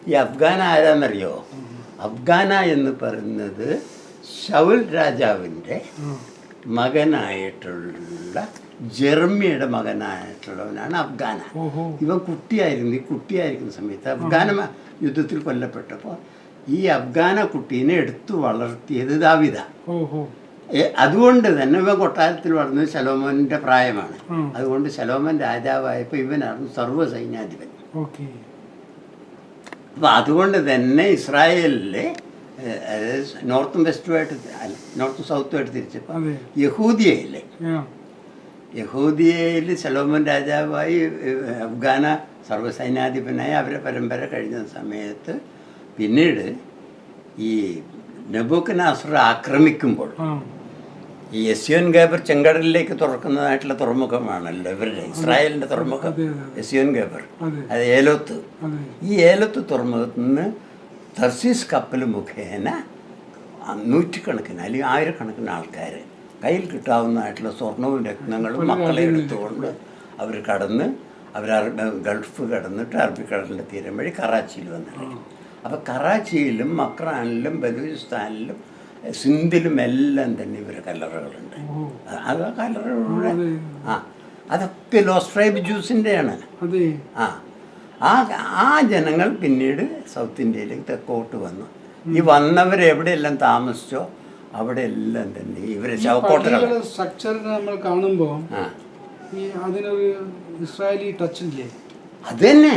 ഈ അഫ്ഗാന ആരാന്നറിയോ? അഫ്ഗാന എന്ന് പറയുന്നത് ശൗൽ രാജാവിൻ്റെ മകനായിട്ടുള്ള ജെർമിയുടെ മകനായിട്ടുള്ളവനാണ് അഫ്ഗാന. ഇവൻ കുട്ടിയായിരിക്കുന്ന സമയത്ത് അഫ്ഗാന യുദ്ധത്തിൽ കൊല്ലപ്പെട്ടപ്പോൾ ഈ അഫ്ഗാന കുട്ടീനെ എടുത്തു വളർത്തിയത് ദാവീദ. അതുകൊണ്ട് തന്നെ ഇവൻ കൊട്ടാരത്തിൽ വളർന്നത് ശലോമോന്റെ പ്രായമാണ്. അതുകൊണ്ട് ശലോമോൻ രാജാവായപ്പോൾ ഇവനായിരുന്നു സർവ്വസൈന്യാധിപൻ. അപ്പം അതുകൊണ്ട് തന്നെ ഇസ്രായേലിലെ നോർത്തും വെസ്റ്റുമായിട്ട്, നോർത്തും സൗത്തുമായിട്ട് തിരിച്ചപ്പോൾ യഹൂദിയയിൽ ശലോമോൻ രാജാവായി, അഫ്ഗാന സർവ്വസൈന്യാധിപനായി അവരെ പരമ്പര കഴിഞ്ഞ സമയത്ത് പിന്നീട് ഈ നെബൂഖദ്നേസർ ആക്രമിക്കുമ്പോൾ ഈ എസ്യോൻ ഗേബർ ചെങ്കടലിലേക്ക് തുറക്കുന്നതായിട്ടുള്ള തുറമുഖമാണല്ലോ ഇവരുടെ ഇസ്രായേലിൻ്റെ തുറമുഖം, എസ്യോൻ ഗേബർ. അത് ഏലോത്ത്. ഈ ഏലോത്ത് തുറമുഖത്ത് നിന്ന് തർസീസ് കപ്പൽ മുഖേന നൂറ്റിക്കണക്കിന് അല്ലെങ്കിൽ ആയിരക്കണക്കിന് ആൾക്കാർ കയ്യിൽ കിട്ടാവുന്നതായിട്ടുള്ള സ്വർണവും രത്നങ്ങളും മക്കളെ എടുത്തുകൊണ്ട് അവർ കടന്ന് ഗൾഫ് കടന്നിട്ട് അറബിക്കടലിൻ്റെ തീരം വഴി കറാച്ചിയിൽ വന്നിറങ്ങി. അപ്പോൾ കറാച്ചിയിലും മക്രാനിലും ബലൂചിസ്ഥാനിലും സിന്ധിലും എല്ലാം തന്നെ ഇവരെ കല്ലറകളുണ്ട്. അത് കല്ലറകളുടെ അതൊക്കെ ലോസ്റ്റ് ട്രൈബ് ജ്യൂസിൻ്റെയാണ്. ആ ജനങ്ങൾ പിന്നീട് സൗത്ത് ഇന്ത്യയിലേക്ക് തെക്കോട്ട് വന്നു. ഈ വന്നവരെവിടെയെല്ലാം താമസിച്ചോ അവിടെ എല്ലാം തന്നെ ഇവരെ ശവക്കോട്ടകൾ സ്ട്രക്ചർ നമ്മൾ കാണുമ്പോൾ അതിനൊരു ഇസ്രായേലി ടച്ച് ഇല്ലേ? അത് തന്നെ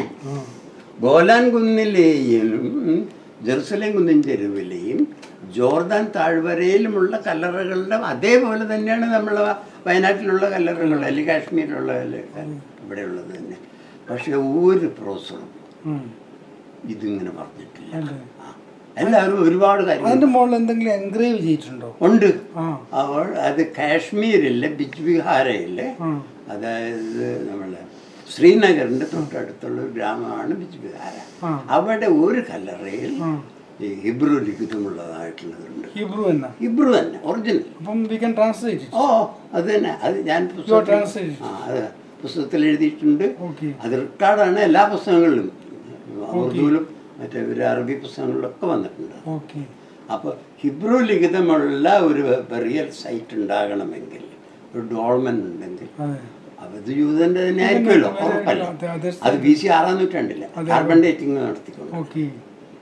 ഗോലാൻ കുന്നിലെയും ജെറുസലേം കുന്നിൻ ചെരുവിലെയും ജോർദാൻ താഴ്വരയിലുമുള്ള കല്ലറകളുടെ അതേപോലെ തന്നെയാണ് നമ്മളെ വയനാട്ടിലുള്ള കല്ലറകൾ അല്ലെങ്കിൽ കാശ്മീരിലുള്ള ഇവിടെയുള്ളത് തന്നെ. പക്ഷെ ഒരു പ്രോസറും ഇതിങ്ങനെ പറഞ്ഞിട്ടില്ല. എല്ലാവരും ഒരുപാട് കാര്യം അതിന്റെ മുകളിൽ എന്തെങ്കിലും എൻഗ്രേവ് ചെയ്തിട്ടുണ്ടോ? ഉണ്ട്. അത് കാശ്മീരിലെ ബിജ്ബിഹാരയിലെ, അതായത് നമ്മളെ ശ്രീനഗറിന്റെ തൊട്ടടുത്തുള്ള ഒരു ഗ്രാമമാണ് ബിജ്ബിഹാര. അവിടെ ഒരു കല്ലറയിൽ ഹിബ്രു ലിഖിതമുള്ളതായിട്ടുള്ളതുണ്ട്. ഹിബ്രു തന്നെ ഒറിജിനൽ. അത് തന്നെ. അത് ഞാൻ പുസ്തകത്തിൽ എഴുതിയിട്ടുണ്ട്. അത് റെക്കോർഡാണ് എല്ലാ പുസ്തകങ്ങളിലും, ഉറുദുവിലും മറ്റേ ഒരു അറബി പുസ്തകങ്ങളിലൊക്കെ വന്നിട്ടുണ്ട്. അപ്പോൾ ഹിബ്രു ലിഖിതമുള്ള ഒരു ബറിയൽ സൈറ്റ് ഉണ്ടാകണമെങ്കിൽ, ഒരു ഡോൾമെൻ ഉണ്ടെങ്കിൽ അത് യൂതന്റെ തന്നെ ആയിരിക്കുമല്ലോ, ഉറപ്പല്ല. അത് BC 6-ാം നൂറ്റാണ്ടില്ല കാർബൺ ഡേറ്റിംഗ് നടത്തിക്കൊണ്ട്.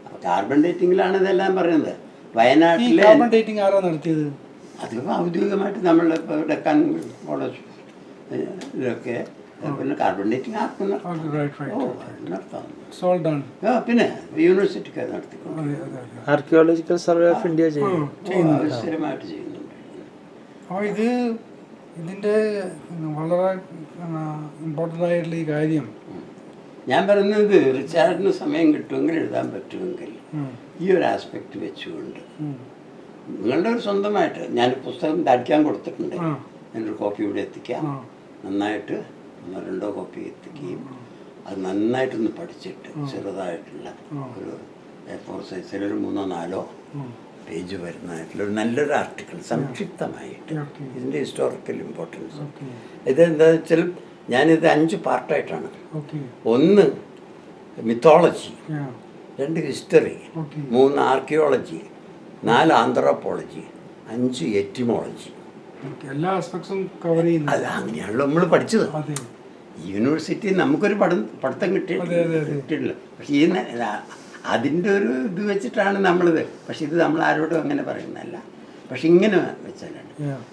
അപ്പോൾ കാർബൺ ഡേറ്റിംഗിലാണ് ഇതെല്ലാം പറയുന്നത്. വയനാട്ടിലെ നടത്തിയത് അത് ഔദ്യോഗികമായിട്ട് നമ്മൾ ഡെക്കാൻ കോളേജ് ഇതൊക്കെ പിന്നെ കാർബൺ ഡേറ്റിംഗ് പിന്നെ യൂണിവേഴ്സിറ്റിക്കാർ നടത്തിക്കൊണ്ട് ആർക്കിയോളജിക്കൽ സർവേ ഓഫ് ഇന്ത്യ സ്ഥിരമായിട്ട് ചെയ്യുന്നുണ്ട്. അപ്പോൾ ഇതിൻ്റെ വളരെ ഇമ്പോർട്ടൻ്റ് ആയിട്ടുള്ള ഈ കാര്യം ഞാൻ പറയുന്നത് റിച്ചാർഡിന് സമയം കിട്ടുമെങ്കിൽ എഴുതാൻ പറ്റുമെങ്കിൽ ഈ ഒരു ആസ്പെക്റ്റ് വെച്ചുകൊണ്ട് നിങ്ങളുടെ ഒരു സ്വന്തമായിട്ട് ഞാൻ പുസ്തകം ധരിക്കാൻ കൊടുത്തിട്ടുണ്ട്. ഞാനൊരു കോപ്പി ഇവിടെ എത്തിക്കാം, നന്നായിട്ട് 1-2 കോപ്പി എത്തിക്കുകയും അത് നന്നായിട്ടൊന്ന് പഠിച്ചിട്ട് ചെറുതായിട്ടുള്ള ഒരു A4 സൈസിൽ ഒരു 3-4 പേജ് വരുന്നതായിട്ടുള്ള ഒരു നല്ലൊരു ആർട്ടിക്കിൾ സംക്ഷിപ്തമായിട്ട് ഇതിൻ്റെ ഹിസ്റ്റോറിക്കൽ ഇമ്പോർട്ടൻസ്. ഇതെന്താ വെച്ചാൽ ഞാനിത് 5 പാർട്ടായിട്ടാണ്. 1 mythology, 2 history, 3 archaeology, 4 anthropology, 5 etymology. എല്ലാ ആസ്പെക്ട്സും കവർ ചെയ്യുന്നു. അത് അങ്ങനെയാണല്ലോ നമ്മൾ പഠിച്ചത്. അതെ, യൂണിവേഴ്സിറ്റി നമുക്കൊരു പഠിത്തം കിട്ടിയിട്ടില്ല. പക്ഷേ അതിൻ്റെ ഒരു ഇത് വെച്ചിട്ടാണ് നമ്മളിത്. പക്ഷെ ഇത് നമ്മൾ ആരോടും അങ്ങനെ പറയുന്നതല്ല. പക്ഷെ ഇങ്ങനെ വെച്ചാലാണ്.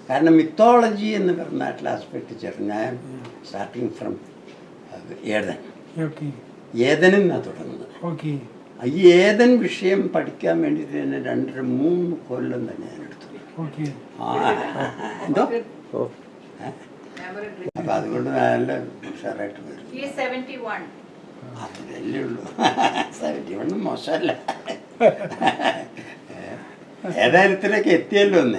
കാരണം മിത്തോളജി എന്ന് പറഞ്ഞിട്ടുള്ള ആസ്പെക്ട് ചേർന്ന് ഞാൻ സ്റ്റാർട്ടിങ് ഫ്രം ഏതൻ, ഏതനിൽ നിന്നാണ് തുടങ്ങുന്നത്. ഈ ഏതൻ വിഷയം പഠിക്കാൻ വേണ്ടിയിട്ട് തന്നെ 2-3 കൊല്ലം തന്നെ ഞാൻ എടുത്തു. എന്തോ അപ്പം അതുകൊണ്ട് നല്ല ഉഷാറായിട്ട് വരും. അതല്ലേ ഉള്ളൂ. 71 മോശമല്ല. ഏതായാലത്തിലൊക്കെ എത്തിയല്ലോ ഒന്ന്.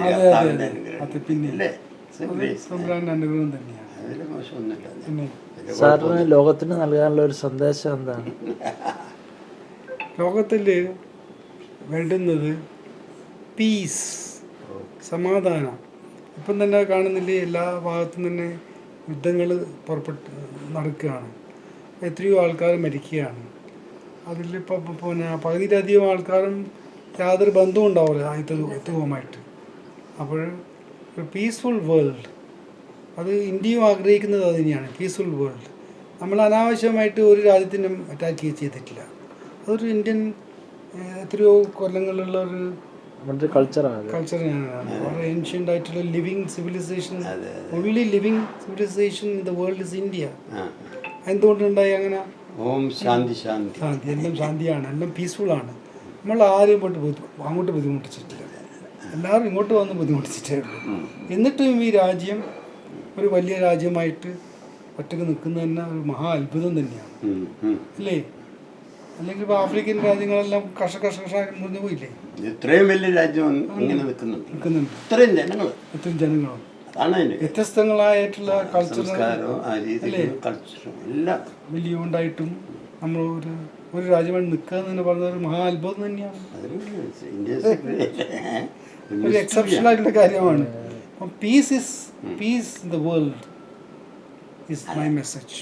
അതിൽ മോശമൊന്നുമില്ല. സാറിന് ലോകത്തിന് നൽകാനുള്ള ഒരു സന്ദേശം എന്താണ്? ലോകത്തിൽ വേണ്ടുന്നത് പീസ്, സമാധാനം. ഇപ്പം തന്നെ കാണുന്നില്ലേ, എല്ലാ ഭാഗത്തും തന്നെ യുദ്ധങ്ങൾ നടക്കുകയാണ്. എത്രയോ ആൾക്കാർ മരിക്കുകയാണ്. അതിലിപ്പോൾ പിന്നെ പകുതിയിലധികം ആൾക്കാരും യാതൊരു ബന്ധവും ഉണ്ടാവില്ല യുദ്ധവുമായിട്ട്. അപ്പോൾ ഒരു പീസ്ഫുൾ വേൾഡ്, അത് ഇന്ത്യയും ആഗ്രഹിക്കുന്നത് അത് തന്നെയാണ്, പീസ്ഫുൾ വേൾഡ്. നമ്മൾ അനാവശ്യമായിട്ട് ഒരു രാജ്യത്തിനും അറ്റാക്ക് ചെയ്തിട്ടില്ല. അതൊരു ഇന്ത്യൻ എത്രയോ കൊല്ലങ്ങളിലുള്ള ഒരു കൾച്ചറാണ്. വളരെ ഏൻഷ്യൻ്റ് ആയിട്ടുള്ള living civilization. Only living civilization in the world is India. എന്തുകൊണ്ടുണ്ടായി അങ്ങനെ? ശാന്തി, എല്ലാം ശാന്തിയാണ്, എല്ലാം പീസ്ഫുള്ളാണ്. നമ്മൾ ആരെയും അങ്ങോട്ട് ബുദ്ധിമുട്ടിച്ചിട്ടില്ല, എല്ലാവരും ഇങ്ങോട്ട് വന്ന് ബുദ്ധിമുട്ടിച്ചിട്ടേ ഉള്ളൂ. എന്നിട്ടും ഈ രാജ്യം ഒരു വലിയ രാജ്യമായിട്ട് ഒറ്റക്ക് നിൽക്കുന്നത് തന്നെ ഒരു മഹാ അത്ഭുതം തന്നെയാണ്, അല്ലേ? അല്ലെങ്കിൽ ഇപ്പോൾ ആഫ്രിക്കൻ രാജ്യങ്ങളെല്ലാം കർഷക മുറിഞ്ഞു പോയില്ലേ? ഇത്രയും വലിയ രാജ്യം നിൽക്കുന്നുണ്ട്. ഇത്രയും ജനങ്ങളും വ്യത്യസ്തങ്ങളായിട്ടുള്ള കൾച്ചറും വലിയ ഉണ്ടായിട്ടും നമ്മൾ ഒരു രാജ്യമായിട്ട് നിൽക്കുക എന്ന് പറഞ്ഞ ഒരു മഹാ അത്ഭുതം തന്നെയാണ്, ഒരു എക്സെപ്ഷണൽ ആയിട്ടുള്ള കാര്യമാണ്. Piece in the world is my message.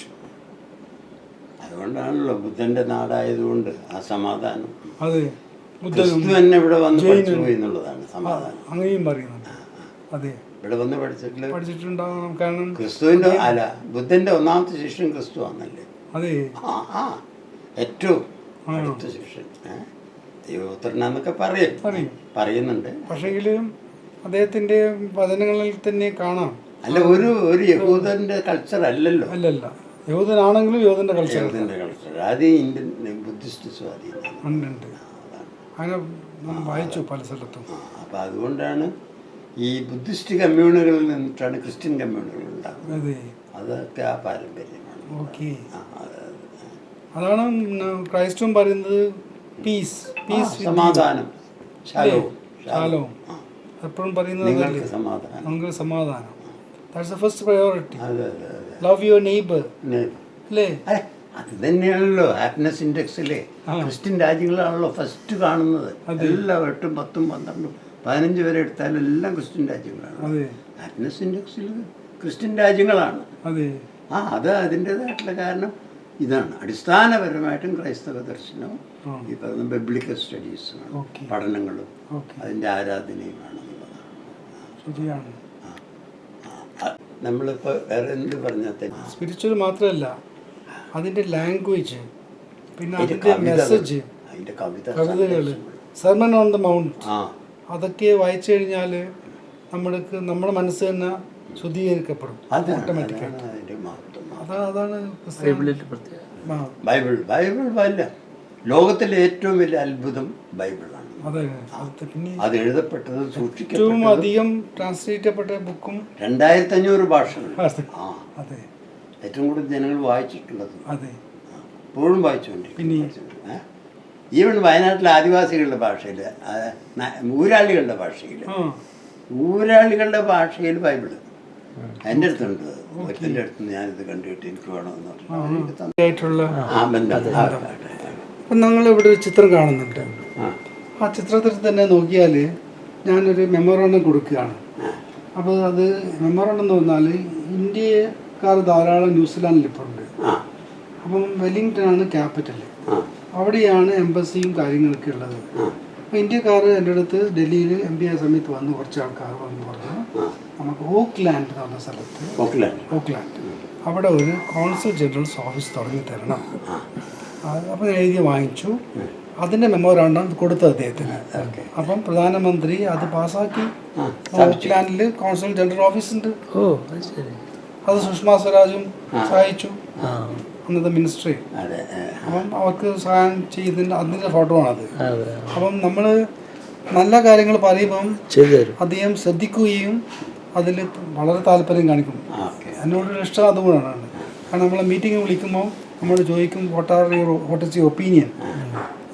അതുകൊണ്ടാണല്ലോ ബുദ്ധന്റെ നാടായതുകൊണ്ട് ആ സമാധാനം. അതെ, ബുദ്ധൻ തന്നെ ഇവിടെ വന്ന് പഠിച്ചു പോയി എന്നുള്ളതാണ് സമാധാനം. അങ്ങനെയും പറയുന്നുണ്ട്. അതെ, ഇവിടെ വന്ന് പഠിച്ചിട്ടുണ്ടാകണം. കാരണം ക്രിസ്തുവിന്റെ അല്ല, ബുദ്ധന്റെ ഒന്നാമത്തെ ശിഷ്യൻ ക്രിസ്തു ആണല്ലേ? അതെ, ഏറ്റവും അടുത്ത ശിഷ്യൻ ദൈവപുത്രനാന്നൊക്കെ പറയുന്നുണ്ട്. പക്ഷെങ്കിലും അദ്ദേഹത്തിന്റെ വചനങ്ങളിൽ തന്നെ കാണാം. അല്ല, ഒരു യഹൂദന്റെ കൾച്ചർ അല്ലല്ലോ. അല്ലല്ല, യഹൂദനാണെങ്കിലും യഹൂദന്റെ കൾച്ചർ അത് ഇന്ത്യൻ ബുദ്ധിസ്റ്റ് സ്വാധീനം അങ്ങനെ വായിച്ചു പല സ്ഥലത്തും. അപ്പം അതുകൊണ്ടാണ് ഈ ബുദ്ധിസ്റ്റ് കമ്മ്യൂണുകളിൽ നിന്നിട്ടാണ് ക്രിസ്ത്യൻ കമ്മ്യൂണുകൾ ഉണ്ടാകുന്നത്. അതൊക്കെ ആ പാരമ്പര്യമാണ്. ഓക്കെ, അതാണ് ക്രൈസ്റ്റും പറയുന്നത്, പീസ്, സമാധാനം, ശാലോം എപ്പോഴും പറയുന്നത് നമുക്ക് സമാധാനം. That's the first priority. Love your neighbour, അല്ലേ? അത് തന്നെയാണല്ലോ ഹാപ്പിനെസ് ഇൻഡെക്സിലെ ക്രിസ്ത്യൻ രാജ്യങ്ങളാണല്ലോ ഫസ്റ്റ് കാണുന്നത്. എല്ലാം 8, 10, 12, 15 വരെ എടുത്താലും എല്ലാം ക്രിസ്ത്യൻ രാജ്യങ്ങളാണ്. ഹാപ്പിനെസ് ഇൻഡെക്സിൽ ക്രിസ്ത്യൻ രാജ്യങ്ങളാണ്. അത് അതിൻ്റെതായിട്ടുള്ള കാരണം ഇതാണ്. അടിസ്ഥാനപരമായിട്ടും ക്രൈസ്തവ ദർശനവും ഈ പറയുന്ന ബിബ്ലിക്കൽ സ്റ്റഡീസും പഠനങ്ങളും അതിൻ്റെ ആരാധനയുമാണെന്നുള്ളതാണ്. നമ്മളിപ്പോൾ വേറെ എന്ത് പറഞ്ഞാൽ സ്പിരിച്വൽ മാത്രമല്ല, അതിൻ്റെ ലാംഗ്വേജ്, പിന്നെ അതിൻ്റെ മെസ്സേജ്, അതിൻ്റെ കവിതകൾ, സെർമൺ ഓൺ ദ മൗണ്ട്, അതൊക്കെ വായിച്ചു കഴിഞ്ഞാൽ നമ്മുടെ മനസ്സ് തന്നെ ശുദ്ധീകരിക്കപ്പെടും ഓട്ടോമാറ്റിക്കായിട്ട്. അതാണ് ബൈബിൾ ലോകത്തിലെ ഏറ്റവും വലിയ അത്ഭുതം ബൈബിളാണ്. അത് എഴുതപ്പെട്ടത് ഏറ്റവും അധികം ട്രാൻസ്ലേറ്റ് ചെയ്യപ്പെട്ട ബുക്കും 2500 ഭാഷകൾ. ഏറ്റവും കൂടുതൽ ജനങ്ങൾ വായിച്ചിട്ടുള്ളത്. ഇപ്പോഴും വായിച്ചുകൊണ്ടിരിക്കും. ഈവൻ വയനാട്ടിലെ ആദിവാസികളുടെ ഭാഷയിൽ, ഊരാളികളുടെ ഭാഷയിൽ ബൈബിള് എൻ്റെ അടുത്തുണ്ട്. ഒരുത്തിൻ്റെ അടുത്ത് ഞാനിത് കണ്ടിട്ട് എനിക്ക് വേണമെന്ന് അപ്പം ഞങ്ങളിവിടെ ഒരു ചിത്രം കാണുന്നുണ്ട്. ആ ചിത്രത്തിൽ തന്നെ നോക്കിയാൽ ഞാനൊരു മെമ്മോറാണ്ടം കൊടുക്കുകയാണ്. അപ്പോൾ അത് മെമ്മോറാണ്ടം എന്ന് പറഞ്ഞാൽ ഇന്ത്യക്കാർ ധാരാളം ന്യൂസിലാൻഡിൽ ഇപ്പോൾ ഉണ്ട്. അപ്പം വെല്ലിംഗ്ടൺ ആണ് ക്യാപിറ്റൽ. അവിടെയാണ് എംബസിയും കാര്യങ്ങളൊക്കെ ഉള്ളത്. അപ്പോൾ ഇന്ത്യക്കാർ എൻ്റെ അടുത്ത് ഡൽഹിയിൽ എം പി ആയ സമയത്ത് വന്ന് കുറച്ച് ആൾക്കാർ വന്ന് പറഞ്ഞു നമുക്ക് ഓക്ലാൻഡ് എന്ന് പറഞ്ഞ സ്ഥലത്ത് ഓക്ലാൻഡ് അവിടെ ഒരു കോൺസുൽ ജനറൽസ് ഓഫീസ് തുടങ്ങി തരണം. അപ്പോൾ ഞാൻ എഴുതി വാങ്ങിച്ചു. അതിൻ്റെ മെമ്മോറാണ്ടം കൊടുത്തത് അദ്ദേഹത്തിന്. അപ്പം പ്രധാനമന്ത്രി അത് പാസ്സാക്കി. ഓക്ലാൻഡിൽ കോൺസുൽ ജനറൽ ഓഫീസുണ്ട്. അത് സുഷമ സ്വരാജും സഹായിച്ചു, അന്നത്തെ മിനിസ്ട്രി. അപ്പം അവർക്ക് സഹായം ചെയ്തതിൻ്റെ അതിൻ്റെ ഫോട്ടോ ആണത്. അപ്പം നമ്മൾ നല്ല കാര്യങ്ങൾ പറയുമ്പം അദ്ദേഹം ശ്രദ്ധിക്കുകയും അതിൽ വളരെ താല്പര്യം കാണിക്കും. എന്നോടൊരു ഇഷ്ടം അതുകൊണ്ടാണ്. കാരണം നമ്മളെ മീറ്റിംഗ് വിളിക്കുമ്പോൾ നമ്മൾ ചോദിക്കും വാട്ട് ഈസ് യുവർ ഒപ്പീനിയൻ,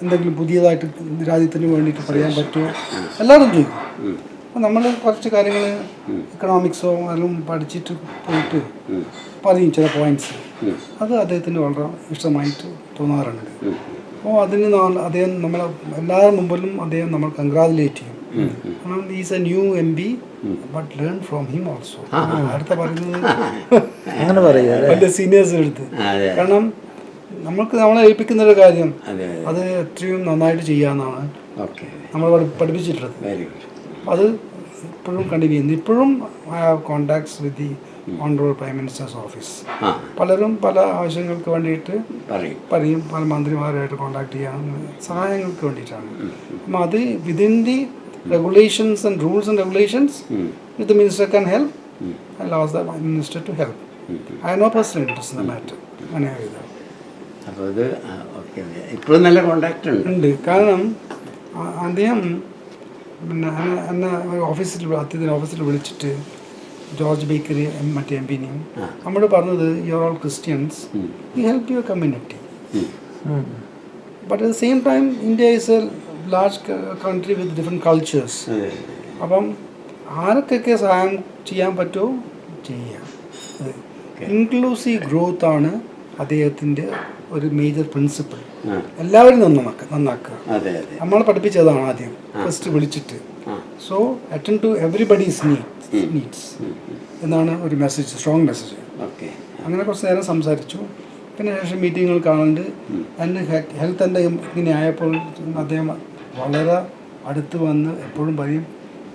എന്തെങ്കിലും പുതിയതായിട്ട് രാജ്യത്തിന് വേണ്ടിയിട്ട് പറയാൻ പറ്റുമോ, എല്ലാവരും ചോദിക്കും. അപ്പോൾ നമ്മൾ കുറച്ച് കാര്യങ്ങൾ ഇക്കണോമിക്സോ എല്ലാം പഠിച്ചിട്ട് പോയിട്ട് പറയും ചില പോയിൻറ്റ്സ്. അത് അദ്ദേഹത്തിന് വളരെ ഇഷ്ടമായിട്ട് തോന്നാറുണ്ട്. അപ്പോൾ അതിന് അദ്ദേഹം നമ്മളെ എല്ലാവരുടെ മുമ്പിലും അദ്ദേഹം നമ്മൾ കൺഗ്രാജുലേറ്റ് ചെയ്യും. കാരണം is A new MP, but learn from him also. അടുത്ത പറയുന്നത് അങ്ങനെ പറയുക എൻ്റെ സീനിയേഴ്സ് എടുത്ത്. കാരണം നമ്മൾക്ക് നമ്മളെ ഏൽപ്പിക്കുന്ന ഒരു കാര്യം അത് എത്രയും നന്നായിട്ട് ചെയ്യാമെന്നാണ് നമ്മൾ പഠിപ്പിച്ചിട്ടുള്ളത്. അത് ഇപ്പോഴും കണ്ടിന്യൂ ചെയ്യുന്നു. ഇപ്പോഴും I have contacts with the honourable prime ministers office. പലരും പല ആവശ്യങ്ങൾക്ക് വേണ്ടിയിട്ട് പറയും, പല മന്ത്രിമാരുമായിട്ട് കോണ്ടാക്ട് ചെയ്യാൻ സഹായങ്ങൾക്ക് വേണ്ടിയിട്ടാണ്. അപ്പം അത് within the regulations and rules and regulations, if the minister can help, I'll ask the minister to help. I have no personal interest in the matter. അപ്പോൾ അത് ഇപ്പോഴും നല്ല കോണ്ടാക്ട് ഉണ്ട്. കാരണം അദ്ദേഹം പിന്നെ എന്നെ ഓഫീസിൽ വിളിച്ചിട്ട് ജോർജ് ബേക്കറി മറ്റേ MP-നെയും നമ്മൾ പറഞ്ഞത് you are all Christians, you help your community. But at the same time India is A large country with different cultures. അപ്പം ആർക്കൊക്കെ സഹായം ചെയ്യാൻ പറ്റുമോ ചെയ്യാം. ഇൻക്ലൂസീവ് ഗ്രോത്ത് ആണ് അദ്ദേഹത്തിൻ്റെ ഒരു മേജർ പ്രിൻസിപ്പിൾ. എല്ലാവരും നന്നാക്കുക. നമ്മൾ പഠിപ്പിച്ചതാണ് ആദ്യം ഫസ്റ്റ് വിളിച്ചിട്ട്. So attend to everybody's needs എന്നാണ് ഒരു മെസ്സേജ്, സ്ട്രോങ് മെസ്സേജ്. അങ്ങനെ കുറച്ച് നേരം സംസാരിച്ചു. പിന്നെ ശേഷം മീറ്റിങ്ങുകൾ കാണുന്നുണ്ട്. എൻ്റെ ഹെൽത്ത് ഇങ്ങനെ ആയപ്പോൾ അദ്ദേഹം വളരെ അടുത്ത് വന്ന് എപ്പോഴും പറയും,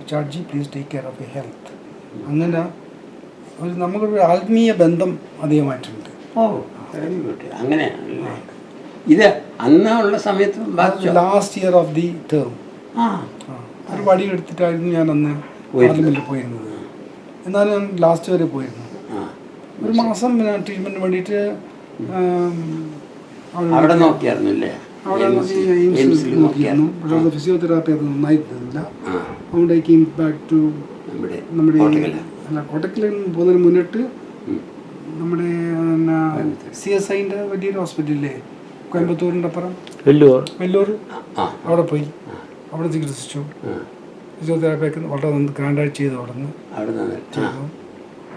ചാർജി please take care of you health. അങ്ങനെ നമുക്കൊരു ആത്മീയ ബന്ധം അധികമായിട്ടുണ്ട്. അങ്ങനെ ഇത് അന്നുള്ള സമയത്ത് last year of the term ഒരു വടി എടുത്തിട്ടായിരുന്നു ഞാൻ അന്ന് പാർലമെന്റിൽ പോയിരുന്നത്. എന്നാലും ഞാൻ ലാസ്റ്റ് വരെ പോയിരുന്നു. ഒരു മാസം ട്രീറ്റ്മെന്റിന് വേണ്ടിയിട്ട് അവിടെ നോക്കിയായിരുന്നില്ലേ? അവിടെ നോക്കിയിരുന്നു. പക്ഷേ അവിടെ ഫിസിയോതെറാപ്പി അത് നന്നായിട്ടില്ല. അതുകൊണ്ട് ഐ കെയിം ബാക്ക് ടു നമ്മുടെ കോട്ടക്കലിൽ പോകുന്നതിന് മുന്നിട്ട് നമ്മുടെ CSIൻ്റെ വലിയൊരു ഹോസ്പിറ്റലില്ലേ, കോയമ്പത്തൂരിൻ്റെ അപ്പുറം വെല്ലൂർ, അവിടെ പോയി അവിടെ ചികിത്സിച്ചു. ഫിസിയോതെറാപ്പി ഒക്കെ വളരെ ഗ്രാൻഡായിട്ട് ചെയ്തു അവിടെ നിന്ന് ചെയ്തു.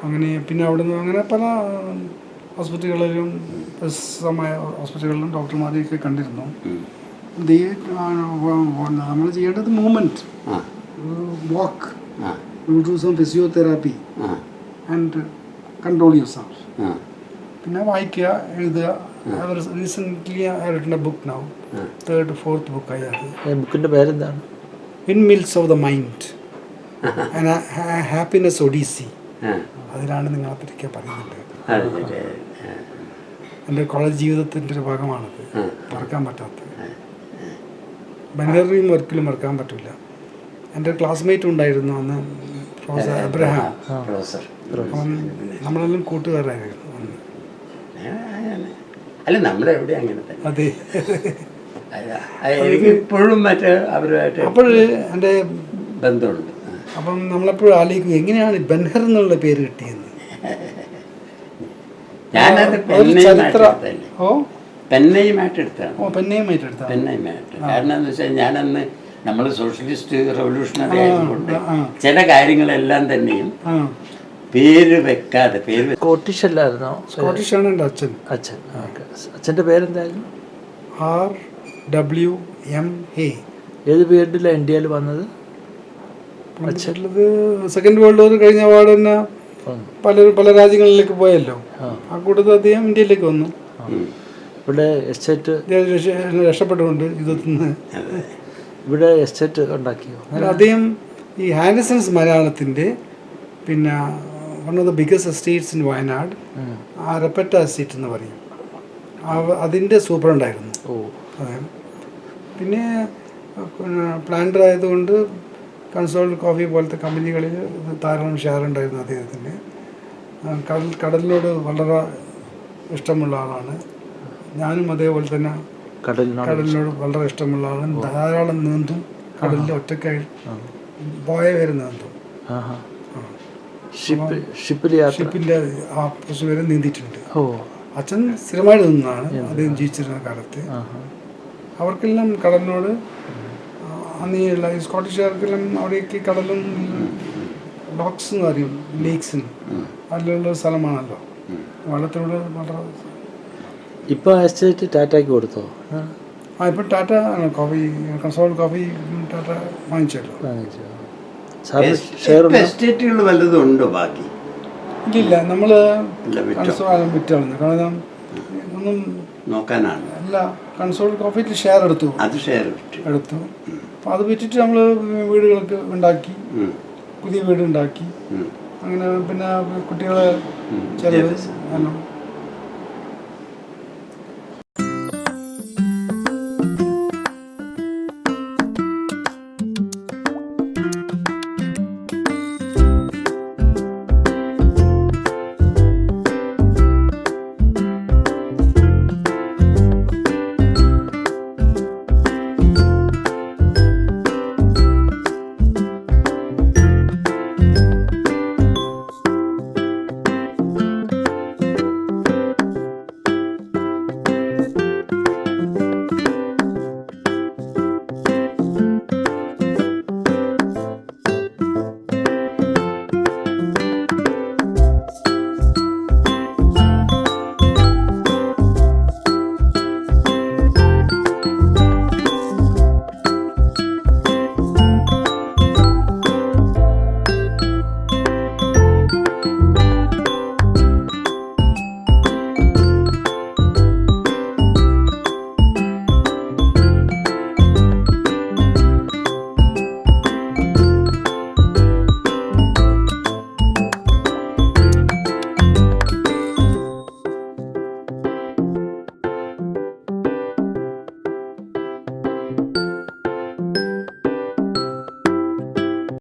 അങ്ങനെ പിന്നെ അവിടെ നിന്ന് അങ്ങനെ പല ഹോസ്പിറ്റലുകളിലും പ്രശസ്തമായ ഹോസ്പിറ്റലുകളിലും ഡോക്ടർമാരെയൊക്കെ കണ്ടിരുന്നു. നമ്മൾ ചെയ്യേണ്ടത് movement, walk, do some physiotherapy and control your self. പിന്നെ വായിക്കുക, എഴുതുക. Recently I written a book now, 3rd or 4th book ആയത്. ബുക്കിൻ്റെ പേരെന്താണ്? Windmills of the mind and happiness odyssey. അതിലാണ് നിങ്ങളെപ്പറ്റിയൊക്കെ പറയുന്നുണ്ട്. എൻ്റെ കോളേജ് ജീവിതത്തിൻ്റെ ഒരു ഭാഗമാണത്, മറക്കാൻ പറ്റാത്തത്. ബെൻഹറിയും ഒരിക്കലും മറക്കാൻ പറ്റില്ല. എൻ്റെ ക്ലാസ്മേറ്റ് ഉണ്ടായിരുന്നു അന്ന്, പ്രൊഫസർ എബ്രഹാം. അപ്പം നമ്മളെല്ലാം കൂട്ടുകാരായിരുന്നു അന്ന്. അല്ല നമ്മളെവിടെ അങ്ങനെ തന്നെ. അതെ. ഇപ്പോഴും മറ്റേ അവരുമായിട്ട് അപ്പോൾ എൻ്റെ ബന്ധമുണ്ട്. അപ്പം നമ്മളെപ്പോഴും ആലോചിക്കും എങ്ങനെയാണ് ബെൻഹർ എന്നുള്ള പേര് കിട്ടിയെന്ന്. ഞാനത് പെന്നയുമായിട്ട് എടുത്താണ്. കാരണം എന്താ വെച്ചാൽ ഞാനന്ന് നമ്മൾ സോഷ്യലിസ്റ്റ് റവല്യൂഷണറി ആയതുകൊണ്ട് ചില കാര്യങ്ങളെല്ലാം തന്നെയും പേര് വെക്കാതെ സ്കോട്ടിഷ് അല്ലായിരുന്നോ? സ്കോട്ടിഷാണ് എൻ്റെ അച്ഛൻ. അച്ഛൻ്റെ പേരെന്തായിരുന്നു? RWM Hay. ഏത് പീരീഡിലാണ് ഇന്ത്യയിൽ വന്നത്? അച്ഛനുള്ളത് സെക്കൻഡ് വേൾഡ് വാർ കഴിഞ്ഞ പാട് തന്നെ പല രാജ്യങ്ങളിലേക്ക് പോയല്ലോ. ആ കൂട്ടത്തിൽ അദ്ദേഹം ഇന്ത്യയിലേക്ക് വന്നു. ഇവിടെ എസ്റ്റേറ്റ് രക്ഷപ്പെട്ടുകൊണ്ട് യുദ്ധത്തിൽ നിന്ന് ഇവിടെ എസ്റ്റേറ്റ് ഉണ്ടാക്കിയോ? അദ്ദേഹം ഈ ഹാൻഡസൺസ് മലയാളത്തിൻ്റെ പിന്നെ one of the biggest estates in Wayanad, Arappatta estate എന്ന് പറയും, അതിൻ്റെ സൂപ്രണ്ടായിരുന്നു അദ്ദേഹം. പിന്നെ പ്ലാന്റർ ആയതുകൊണ്ട് കൺസോൾഡ് കോഫി പോലത്തെ കമ്പനികളിൽ ധാരാളം ഷെയർ ഉണ്ടായിരുന്നു അദ്ദേഹത്തിന്. കടലിനോട് വളരെ ഇഷ്ടമുള്ള ആളാണ്. ഞാനും അതേപോലെ തന്നെ കടലിനോട് വളരെ ഇഷ്ടമുള്ള ആളാണ്. ധാരാളം നീന്തും, കടലിൽ ഒറ്റക്കായി പോയ വരെ നീന്തും. ഷിപ്പിൻ്റെ ആ പ്രശ്നം വരെ നീന്തിയിട്ടുണ്ട്. അച്ഛൻ സ്ഥിരമായിട്ട് നിന്നാണ് അദ്ദേഹം ജീവിച്ചിരുന്ന കാലത്ത്. അവർക്കെല്ലാം കടലിനോട് അന്നേയുള്ള ഈ സ്കോട്ടിഷുകാർക്കെല്ലാം അവിടേക്ക് കടലും ലോക്സ് എന്ന് പറയും, ലേക്സിന് അതിലുള്ള സ്ഥലമാണല്ലോ. വെള്ളത്തിനോട് വളരെ. ഇപ്പോൾ എസ്റ്റേറ്റ് ടാറ്റയ്ക്ക് കൊടുത്തോ? ഇപ്പം Tata coffee, consolidated coffee Tata വാങ്ങിച്ചല്ലോ. എസ്റ്റേറ്റുകൾ വല്ലതും ഉണ്ടോ ബാക്കി? ഇല്ല, നമ്മൾ കൺസോൾ വിറ്റാണ്. കാരണം ഒന്നും നോക്കാനാണ്. അല്ല, കൺസോൾഡ് കോഫിയിൽ ഷെയർ എടുത്തു. എടുത്തു. അപ്പോൾ അത് വിറ്റിട്ട് നമ്മൾ വീടുകളൊക്കെ ഉണ്ടാക്കി, പുതിയ വീട് ഉണ്ടാക്കി. അങ്ങനെ പിന്നെ കുട്ടികളെ ചിലവ് എല്ലാം